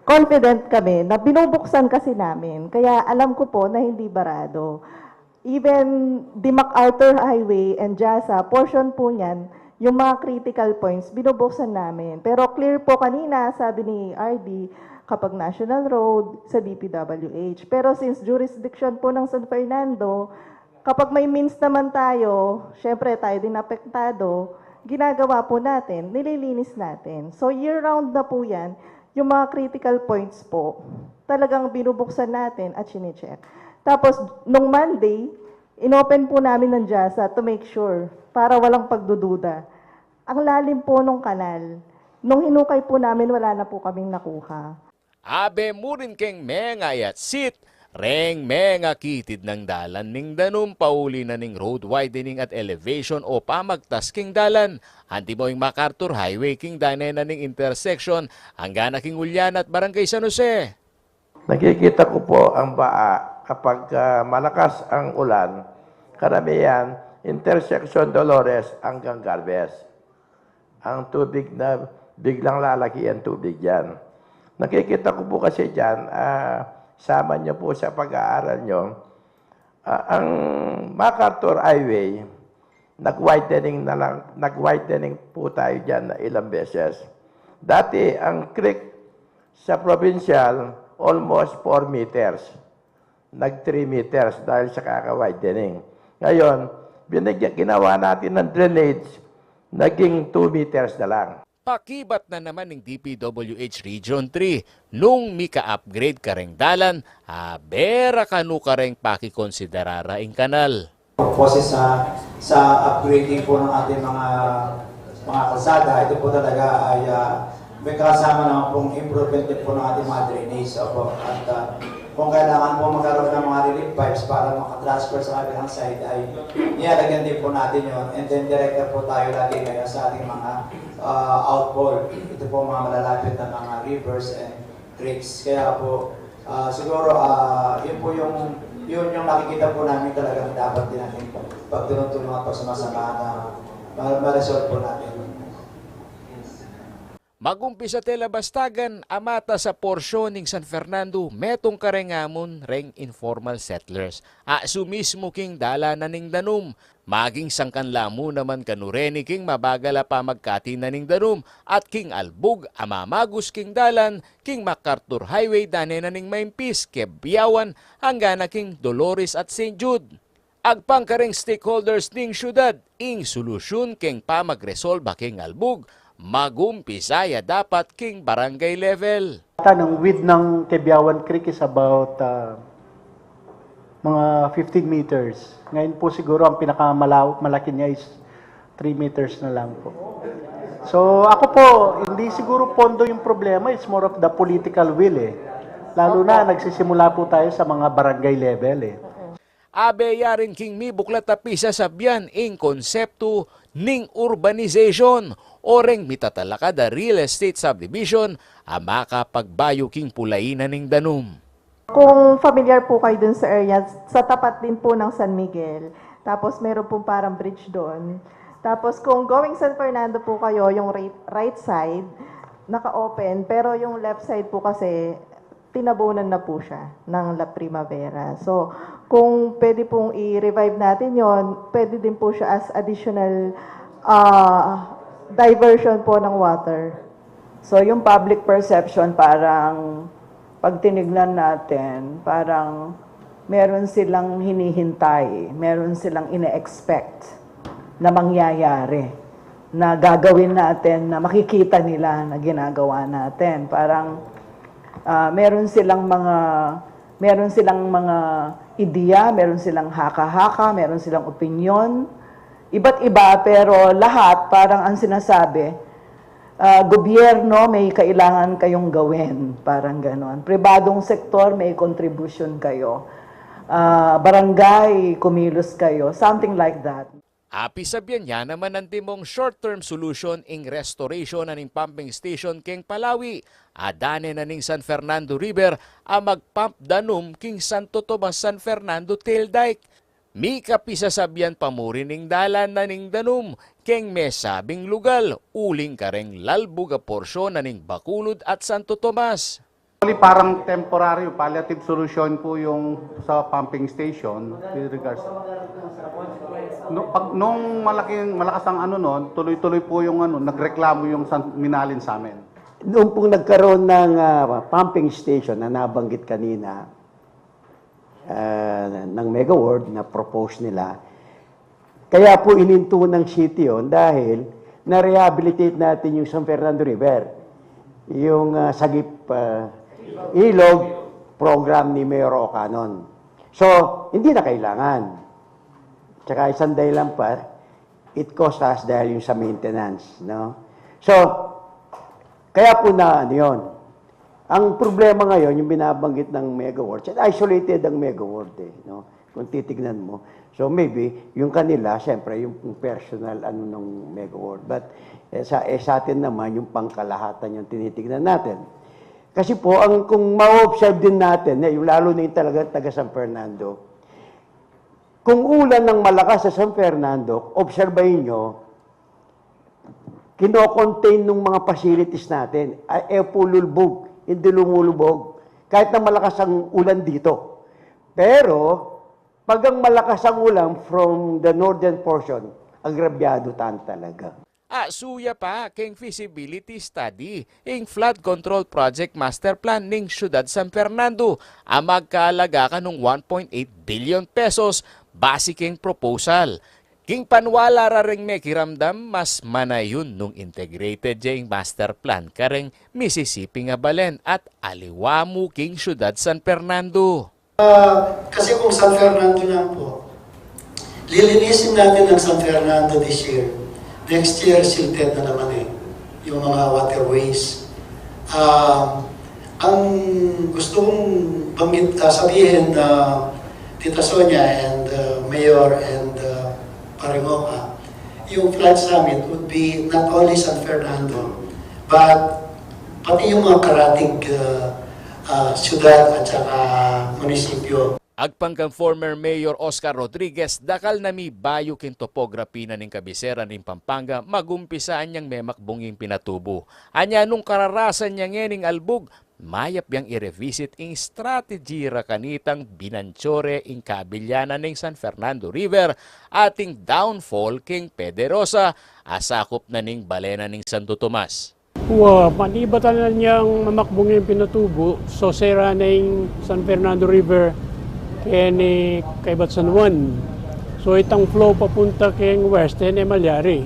confident kami na binubuksan kasi namin. Kaya alam ko po na hindi barado. Even the MacArthur Highway and Jasa, portion po niyan, yung mga critical points, binubuksan namin. Pero clear po kanina, sabi ni RD, kapag National Road, sa DPWH. Pero since jurisdiction po ng San Fernando, kapag may means naman tayo, syempre tayo din apektado, ginagawa po natin, nililinis natin. So year-round na po yan, yung mga critical points po, talagang binubuksan natin at chinecheck. Tapos, nung Monday, inopen po namin ng JASA to make sure, para walang pagdududa. Ang lalim po nung kanal. Nung hinukay po namin, wala na po kaming nakuha. Abe mo rin keng mengayat sit, reng menga kitid ng dalan ning danum pauli na ning road widening at elevation o pamagtas king dalan. Anti mo yung MacArthur Highway king danay na ning intersection hanggang na king Ulyan at Barangay San Jose. Nakikita ko po ang baa kapag malakas ang ulan, karamihan intersection Dolores hanggang Garbes. Ang tubig na biglang lalaki ang tubig dyan. Nakikita ko po kasi dyan, sama nyo po sa pag-aaral nyo, ang MacArthur Highway, nag-widening po tayo dyan na ilang beses. Dati, ang creek sa provincial, almost 4 meters. Nag 3 meters dahil sa kaka-widening. Ngayon, ginawa natin ng drainage, naging 2 meters na lang. Pakibat na naman ng DPWH Region 3 nung mika-upgrade kareng dalan, bera kanu kareng pakikonsiderara ing kanal. Kasi sa upgrading po ng ating mga kalsada, ito po talaga ay may kasama naman pong improvement din po ng ating mga drainage. At kung kailangan po magkaroon ng mga relief pipes para makatransfer sa kabilang side, ay nilalagyan din po natin yun. And then director po tayo lagi ngayon sa ating mga outfall. Ito po mga malalapit na mga rivers and creeks. Kaya po, siguro, yun po yung nakikita po namin talagang dapat din natin pagtulong-tulungan po sa masama na ma-resolve po natin. Magumpisa tela bastagan amata sa porsyon ning San Fernando metong karengamon reng informal settlers. Sumismo king dala na ning danum. Maging sangkanlamo naman kanureni king mabagala pa magkati na ning danum at king albug amamagus king dalan king MacArthur Highway dane na ning Maimpis Kebiyawan hanggang na king Dolores at St. Jude. Agpang kareng stakeholders ning syudad ing solusyon king pa magresolve king albug. Magumpisaya dapat king barangay level. Ang width ng Kebiyawan Creek is about mga 15 meters. Ngayon po siguro ang pinakamalaki niya is 3 meters na lang po. So ako po, hindi siguro pondo yung problema, it's more of the political will Lalo na nagsisimula po tayo sa mga barangay level eh. Abe yarin king mi buklat na pisa sabyan ing konsepto ning urbanization o reng mitatalaka da real estate subdivision ang makapagbayo king pulainan ning danum. Kung familiar po kayo dun sa area, sa tapat din po ng San Miguel, tapos meron pong parang bridge doon. Tapos kung going San Fernando po kayo, yung right side, naka-open, pero yung left side po kasi, tinabunan na po siya ng La Primavera. So, kung pwede pong i-revive natin yon, pwede din po siya as additional diversion po ng water. So yung public perception parang pag tinignan natin, parang meron silang hinihintay, meron silang ine-expect na mangyayari, na gagawin natin, na makikita nila na ginagawa natin. Parang meron silang mga ideya, meron silang haka-haka, meron silang opinyon, iba't iba, pero lahat parang ang sinasabi, gobyerno may kailangan kayong gawin, parang ganon. Pribadong sektor may contribution kayo. Barangay, kumilos kayo, something like that. Api sabyan niya naman ang timong short-term solution ing restoration aning pumping station king Palawi. Adane na ning San Fernando River a magpump danum king Santo Tomas San Fernando Tail Dike. Mi kapisasabyan pamuri ning dalan na ning danum king mesabing lugal uling kareng lalbog a porsyon na ning Bacolod at Santo Tomas. Parang temporary, palliative solution po yung sa pumping station with regards. Nung malakas ang noon, tuloy-tuloy po yung nagreklamo yung Minalin sa amin. Noong pong nagkaroon ng pumping station na nabanggit kanina ng Mega World na propose nila, kaya po ininto ng city yun dahil na-rehabilitate natin yung San Fernando River, yung Sagip Ilog program ni Mayor Ocanon. So, hindi na kailangan. Tsaka isang dahilan pa, it cost us dahil yung sa maintenance. No? So, kaya po na yun. Ang problema ngayon, yung binabanggit ng Mega World, isolated ang Mega World eh. No? Kung titignan mo. So maybe, yung kanila, siyempre, yung personal ng Mega World. But sa atin naman, yung pangkalahatan yung tinitignan natin. Kasi po, kung ma-observe din natin, yung lalo na yung talaga taga San Fernando, kung ulan ng malakas sa San Fernando, obserbahin nyo, kino-contain ng mga facilities natin, ay pululbog, hindi lumulubog, kahit na malakas ang ulan dito. Pero, pag ang malakas ang ulan from the northern portion, agrabyado tan talaga. Suya pa king feasibility study ing flood control project master plan ning Syudad San Fernando ang magkaalaga ka ng 1.8 billion pesos basic king proposal. King panwala ra ring may kiramdam mas manayon nung integrated jing master plan kareng Mississippi nga balen at aliwamu king Syudad San Fernando. Kasi kung San Fernando lang po, lilinisin natin ang San Fernando this year. Next year, silted na naman yung mga waterways. Ang gusto kong sabihin na Tita Sonia and Mayor and Paringoka, yung flood summit would be not only San Fernando, but pati yung mga karating syudad at saka munisipyo. Agpangkang former Mayor Oscar Rodriguez, dakal na mi bayo kin topography na ning kabisera ning Pampanga, magumpisaan niyang memakbunging pinatubo. Anya nung kararasan niya ngening albog, mayap yang i-revisit ing strategy ra kanitang binanchore ing kabilyanan ning San Fernando River ating downfall king Pederosa, asakop na ning balena ning Santo Tomas. Manibatan na niyang mamakbunging pinatubo, so sera na yung San Fernando River kay Batsan 1. So itang flow papunta kay west ay Malyari.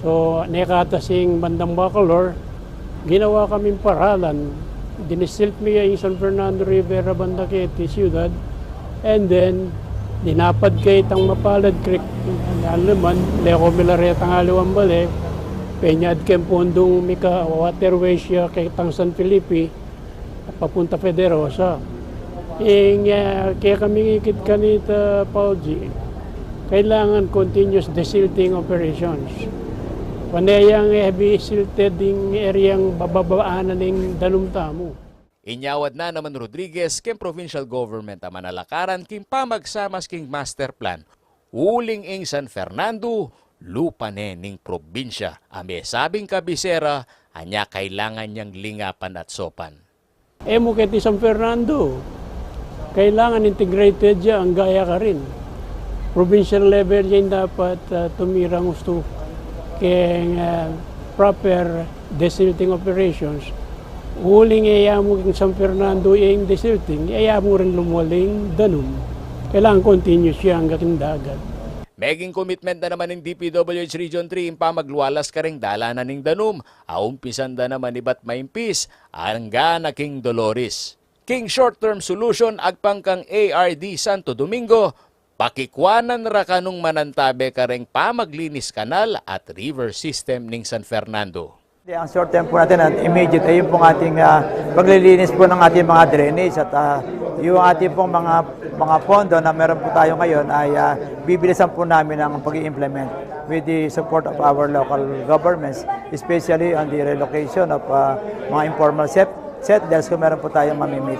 So nekatasing bandang Bacolor, ginawa kaming paralan. Dinisilt miya yung San Fernando River banda kay Ciudad. And then dinapad kay itang Mapalad Creek, alaman, Leko Milaret ang aliwang bale, penyad kay pondong mika waterways siya kay itang San Felipe. papunta Federosa. Kaya kami ikit kanita, Pauji, kailangan continuous desilting operations. Panayang heavy silted yung areang bababaanan ng Danum-Tamo. Inyawad na naman Rodriguez king provincial government ang manalakaran king pamagsamas king master plan. Uling ing San Fernando, lupa ning probinsya. Ame sabing kabisera, anya kailangan niyang lingapan at sopan. Mo kiti San Fernando, kailangan integrated siya ang gaya ka rin. Provincial level yan dapat tumirang gusto kaya proper desilting operations. Huling mo king San Fernando yung desilting, mo rin lumuling Danum. Kailangan continuous siya hanggang dagat. Meging commitment na naman ng DPWH Region 3 impa magluwalas ka ring dalanan ng Danum. Aumpisan da naman iba't maimpis hanggang na King Dolores. King short-term solution agpangkang ARD Santo Domingo, pakikwanan ra kanong manantabe ka ring pamaglinis kanal at river system ng San Fernando. Ang short term po natin at immediate ay yung pong ating paglilinis po ng ating mga drainage at yung ating pong mga pondo na meron po tayo ngayon ay bibilisan po namin ang pag-i-implement with the support of our local governments, especially on the relocation of mga informal settlers kung meron po tayong mamimit.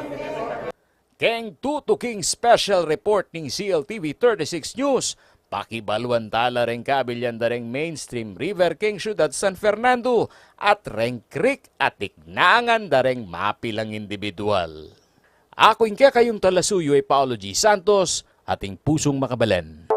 Keng tutuking special report ng CLTV 36 News, pakibaluan tala rin kabilyan da rin mainstream river king syudad San Fernando at ring creek at iknangan da rin mapilang individual. Ako kaya kayong talasuyo ay Paolo G. Santos, ating pusong makabalan.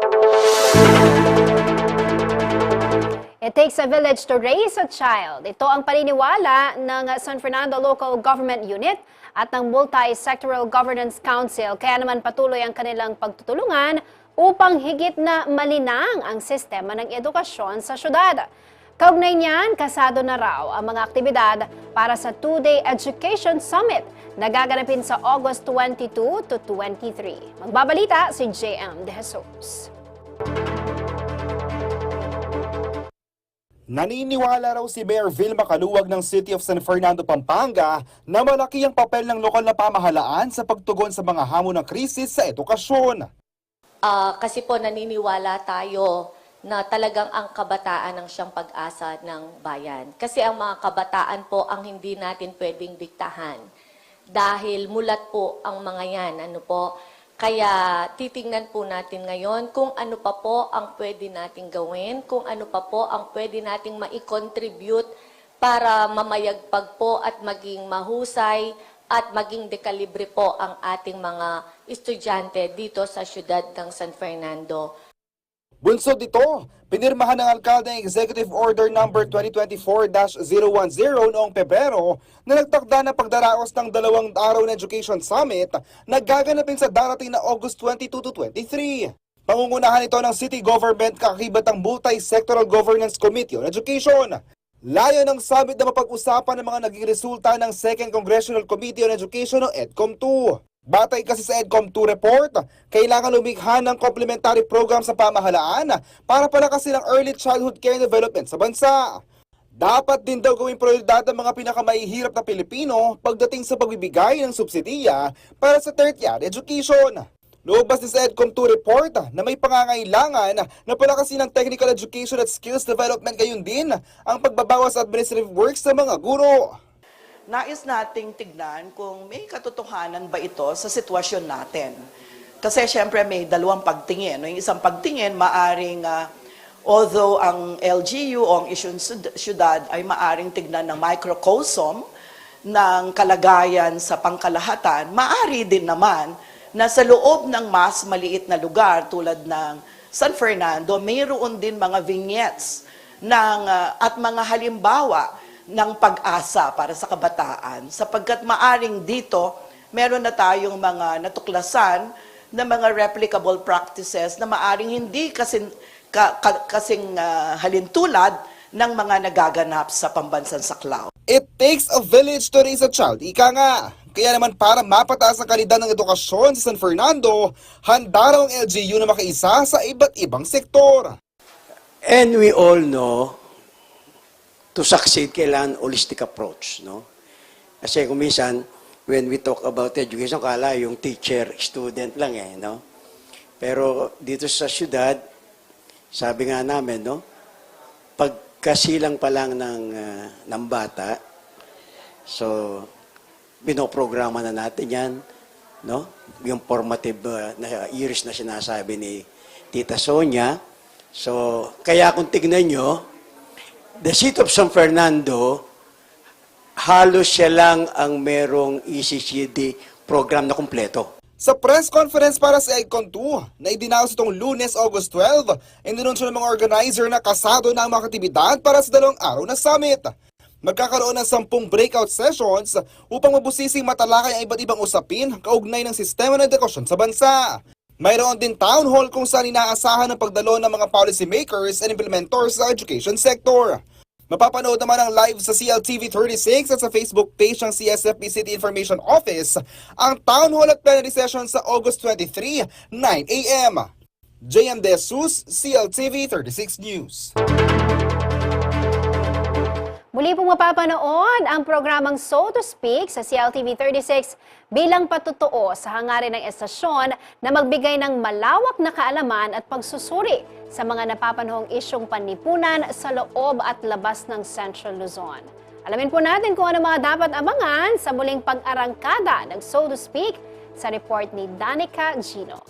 It takes a village to raise a child. Ito ang paniniwala ng San Fernando Local Government Unit at ng Multi-Sectoral Governance Council. Kaya naman patuloy ang kanilang pagtutulungan upang higit na malinang ang sistema ng edukasyon sa syudad. Kaugnay niyan, kasado na raw ang mga aktibidad para sa 2-day Education Summit na gaganapin sa August 22 to 23. Magbabalita si JM De Jesus. Naniniwala raw si Mayor Vilma Caluwag ng City of San Fernando, Pampanga na malaki ang papel ng lokal na pamahalaan sa pagtugon sa mga hamon ng krisis sa edukasyon. Kasi po naniniwala tayo na talagang ang kabataan ang siyang pag-asa ng bayan. Kasi ang mga kabataan po ang hindi natin pwedeng diktahan. Dahil mulat po ang mga yan. Kaya titingnan po natin ngayon kung ano pa po ang pwede nating gawin, kung ano pa po ang pwede nating ma-contribute para mamayagpag po at maging mahusay at maging dekalibre po ang ating mga estudyante dito sa siyudad ng San Fernando. Bunsod dito, pinirmahan ng alkalde ang Executive Order No. 2024-010 noong Pebrero na nagtakda na pagdaraos ng 2 araw na Education Summit na gaganapin sa darating na August 22 to 23. Pangungunahan ito ng City Government kakakibat ang Multi-Sectoral Governance Committee on Education. Layo ng summit na mapag-usapan ng mga naging resulta ng Second Congressional Committee on Education o EDCOM 2. Batay kasi sa EDCOM 2 report, kailangan lumikha ng complementary program sa pamahalaan para palakasin ang early childhood care development sa bansa. Dapat din daw gawing prioridad ng mga pinakamahihirap na Pilipino pagdating sa pagbibigay ng subsidiya para sa tertiary education. Lumabas din sa EDCOM 2 report na may pangangailangan na palakasin ng technical education at skills development, gayon din ang pagbabawas sa administrative work sa mga guro. Nais nating tignan kung may katotohanan ba ito sa sitwasyon natin. Kasi syempre may dalawang pagtingin. Yung isang pagtingin, maaring, although ang LGU o ang isyong syudad ay maaring tignan ng microcosm ng kalagayan sa pangkalahatan, maari din naman na sa loob ng mas maliit na lugar tulad ng San Fernando, mayroon din mga vignettes at mga halimbawa ng pag-asa para sa kabataan. Sapagkat maaring dito, meron na tayong mga natuklasan na mga replicable practices na maaring hindi kasing halintulad ng mga nagaganap sa pambansang saklaw. It takes a village to raise a child, ika nga. Kaya naman para mapataas ang kalidad ng edukasyon sa San Fernando, handa raw ang LGU na makaisa sa iba't ibang sektor. And we all know, to succeed, kailangan holistic approach. No? Kasi kung minsan, when we talk about education, kala yung teacher, student lang no? Pero dito sa syudad, sabi nga namin, no? Pagkasilang pa lang ng bata, so, binoprograma na natin yan, no? Yung formative na years na sinasabi ni Tita Sonia. So, kaya kung tignan nyo, the City of San Fernando, halos siya lang ang merong ECCD program na kumpleto. Sa press conference para sa EGCON 2 na idinaos itong Lunes, August 12, ininunsyo ng mga organizer na kasado na ang mga aktibidad para sa 2 araw na summit. Magkakaroon ng 10 breakout sessions upang mabusising matalakay ang iba't ibang usapin kaugnay ng sistema ng edukasyon sa bansa. Mayroon din town hall kung saan inaasahan ang pagdalo ng mga policy makers and implementors sa education sector. Mapapanood naman ang live sa CLTV 36 at sa Facebook page ng CSFP City Information Office ang town hall at plenary session sa August 23, 9 a.m. JM De Jesus, CLTV 36 News. Muli pong mapapanood ang programang So to Speak sa CLTV 36 bilang patutuo sa hangarin ng estasyon na magbigay ng malawak na kaalaman at pagsusuri sa mga napapanahong isyong panlipunan sa loob at labas ng Central Luzon. Alamin po natin kung ano mga dapat abangan sa muling pag-arangkada ng So to Speak sa report ni Danica Gino.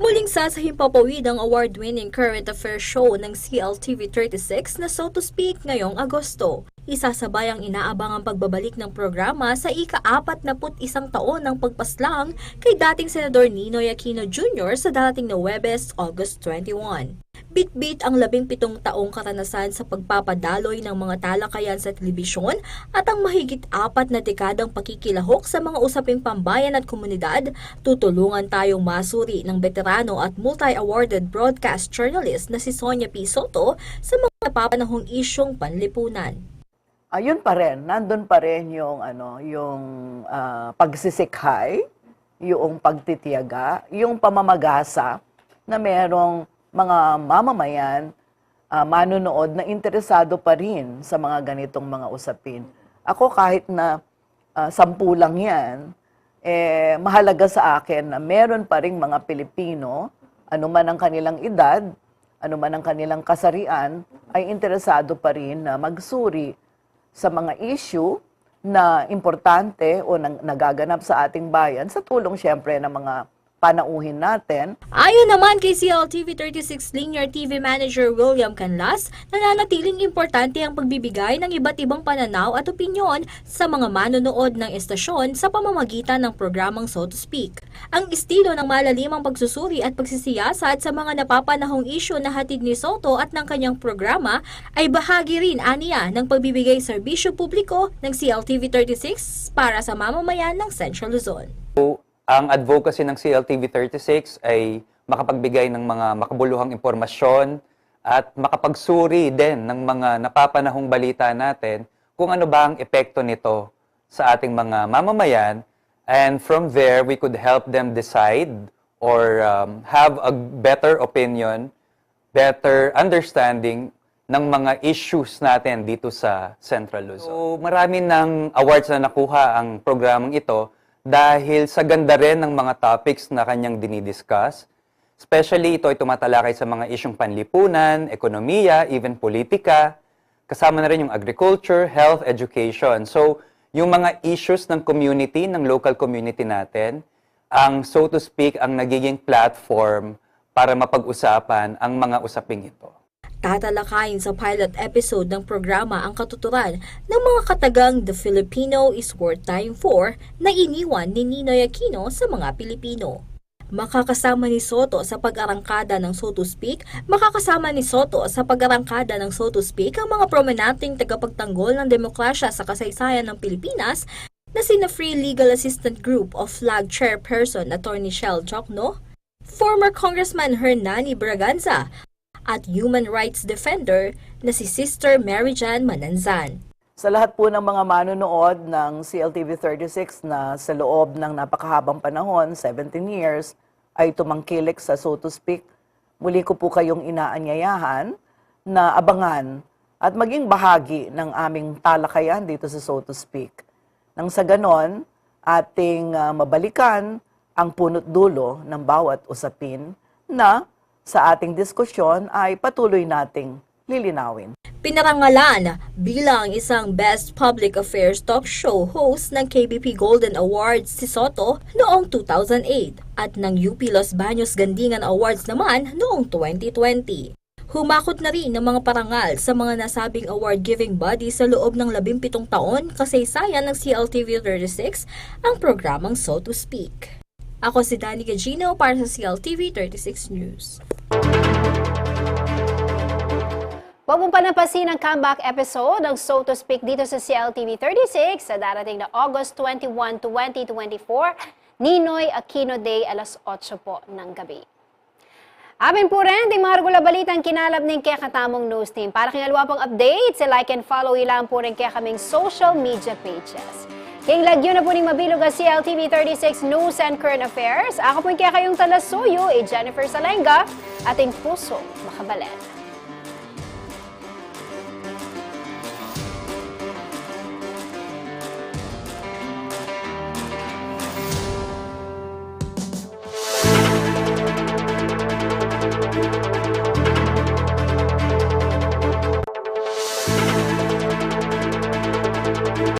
Muling sasahimpapawid ang award-winning current affairs show ng CLTV 36 na So to Speak ngayong Agosto. Isasabay ang inaabangang pagbabalik ng programa sa ika-41 taon ng pagpaslang kay dating Senador Ninoy Aquino Jr. sa darating na Huwebes, August 21. Bit-bit ang 17 taong karanasan sa pagpapadaloy ng mga talakayan sa telebisyon at ang mahigit 4 na dekadang pakikilahok sa mga usaping pambayan at komunidad, tutulungan tayong masuri ng veterano at multi-awarded broadcast journalist na si Sonia P. Soto sa mga napapanahong isyong panlipunan. Ayun pa rin, nandun pa rin yung pagsisikhay, yung pagtitiyaga, yung pamamagasa na merong mga mamamayan, manunood na interesado pa rin sa mga ganitong mga usapin. Ako kahit na 10 lang yan, mahalaga sa akin na meron pa rin mga Pilipino, anuman ang kanilang edad, anuman ang kanilang kasarian, ay interesado pa rin na magsuri sa mga issue na importante o nagaganap sa ating bayan sa tulong siyempre ng mga panauhin natin. Ayon naman kay CLTV 36 Linear TV Manager William Canlas, nananatiling importante ang pagbibigay ng iba't ibang pananaw at opinyon sa mga manonood ng estasyon sa pamamagitan ng programang So to Speak. Ang estilo ng malalimang pagsusuri at pagsisiyasat sa mga napapanahong isyu na hatid ni Soto at ng kanyang programa ay bahagi rin aniya ng pagbibigay serbisyo publiko ng CLTV 36 para sa mamamayan ng Central Luzon. Ang advocacy ng CLTV 36 ay makapagbigay ng mga makabuluhang impormasyon at makapagsuri din ng mga napapanahong balita natin kung ano ba ang epekto nito sa ating mga mamamayan. And from there, we could help them decide or have a better opinion, better understanding ng mga issues natin dito sa Central Luzon. So, marami ng awards na nakuha ang programang ito dahil sa ganda rin ng mga topics na kanyang dinidiscuss. Especially ito ay tumatalakay sa mga isyong panlipunan, ekonomiya, even politika. Kasama na rin yung agriculture, health, education. So, yung mga issues ng community, ng local community natin, ang So to Speak ang nagiging platform para mapag-usapan ang mga usaping ito. Tatalakayin sa pilot episode ng programa ang katuturan ng mga katagang The Filipino is Worth Dying For na iniwan ni Ninoy Aquino sa mga Pilipino. Makakasama ni Soto sa pag-arangkada ng So to Speak, ang mga prominenteng tagapagtanggol ng demokrasya sa kasaysayan ng Pilipinas na sina Free Legal Assistant Group of Flag Chairperson Attorney Shell Jokno, former Congressman Hernani Braganza, at human rights defender na si Sister Mary Jan Mananzan. Sa lahat po ng mga manonood ng CLTV 36 na sa loob ng napakahabang panahon, 17 years, ay tumangkilik sa So to Speak, muli ko po kayong inaanyayahan na abangan at maging bahagi ng aming talakayan dito sa So to Speak. Nang sa ganon, ating mabalikan ang punot dulo ng bawat usapin na sa ating diskusyon ay patuloy nating lilinawin. Pinarangalan bilang isang Best Public Affairs Talk Show host ng KBP Golden Awards si Soto noong 2008 at ng UP Los Baños Gandingan Awards naman noong 2020. Humakot na rin ng mga parangal sa mga nasabing award-giving body sa loob ng 17 taon kasaysayan ng CLTV 36 ang programang So to Speak. Ako si Danny Gagino para sa CLTV 36 News. Huwag mong panampasin ang comeback episode ng So to Speak dito sa CLTV 36 sa darating na August 21, 2024, Ninoy Aquino Day, alas 8 po ng gabi. Amin po rin, di mga regular balitang kinalab ng kaya katamong news team. Para kinalwa pang update, like and follow ilang po rin kaya kaming social media pages. King lagyo na po ning mabilog ang CLTV 36 News and Current Affairs. Ako po kaya kayong talasuyo, Jennifer Salenga, ating puso makabalan.